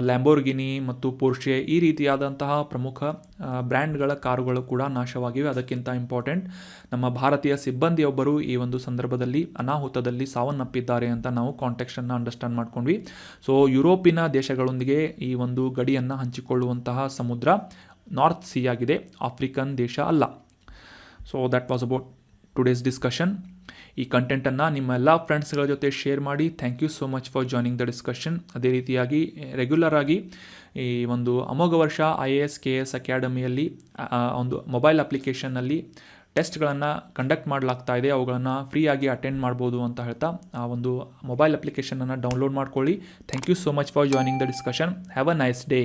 Speaker 1: ಲ್ಯಾಂಬೋರ್ಗಿನಿ ಮತ್ತು ಪೋರ್ಷೆ ಈ ರೀತಿಯಾದಂತಹ ಪ್ರಮುಖ ಬ್ರ್ಯಾಂಡ್ಗಳ ಕಾರುಗಳು ಕೂಡ ನಾಶವಾಗಿವೆ. ಅದಕ್ಕಿಂತ ಇಂಪಾರ್ಟೆಂಟ್, ನಮ್ಮ ಭಾರತೀಯ ಸಿಬ್ಬಂದಿಯೊಬ್ಬರು ಈ ಒಂದು ಸಂದರ್ಭದಲ್ಲಿ ಅನಾಹುತದಲ್ಲಿ ಸಾವನ್ನಪ್ಪಿದ್ದಾರೆ ಅಂತ ನಾವು ಕಾಂಟೆಕ್ಸ್ಟನ್ನು ಅಂಡರ್ಸ್ಟ್ಯಾಂಡ್ ಮಾಡ್ಕೊಂಡ್ವಿ. ಸೊ ಯುರೋಪಿನ ದೇಶಗಳೊಂದಿಗೆ ಈ ಒಂದು ಗಡಿಯನ್ನು ಹಂಚಿಕೊಳ್ಳುವಂತಹ ಸಮುದ್ರ ನಾರ್ತ್ ಸಿ ಆಗಿದೆ, ಆಫ್ರಿಕನ್ ದೇಶ ಅಲ್ಲ. So that was about today's discussion. ಈ ಕಂಟೆಂಟನ್ನು ನಿಮ್ಮ ಎಲ್ಲ ಫ್ರೆಂಡ್ಸ್ಗಳ ಜೊತೆ ಶೇರ್ ಮಾಡಿ. Thank you so much for joining the discussion. ಅದೇ ರೀತಿಯಾಗಿ ರೆಗ್ಯುಲರ್ ಆಗಿ ಈ ಒಂದು ಅಮೋಘ ವರ್ಷ IAS KS ಅಕಾಡೆಮಿಯಲ್ಲಿ ಒಂದು ಮೊಬೈಲ್ ಅಪ್ಲಿಕೇಶನ್ನಲ್ಲಿ ಟೆಸ್ಟ್ಗಳನ್ನು ಕಂಡಕ್ಟ್ ಮಾಡಲಾಗ್ತಾ ಇದೆ. ಅವುಗಳನ್ನು ಫ್ರೀಯಾಗಿ ಅಟೆಂಡ್ ಮಾಡ್ಬೋದು ಅಂತ ಹೇಳ್ತಾ ಆ ಒಂದು ಮೊಬೈಲ್ ಅಪ್ಲಿಕೇಶನನ್ನು ಡೌನ್ಲೋಡ್ ಮಾಡ್ಕೊಳ್ಳಿ. Thank you so much for joining the discussion. Have a nice day.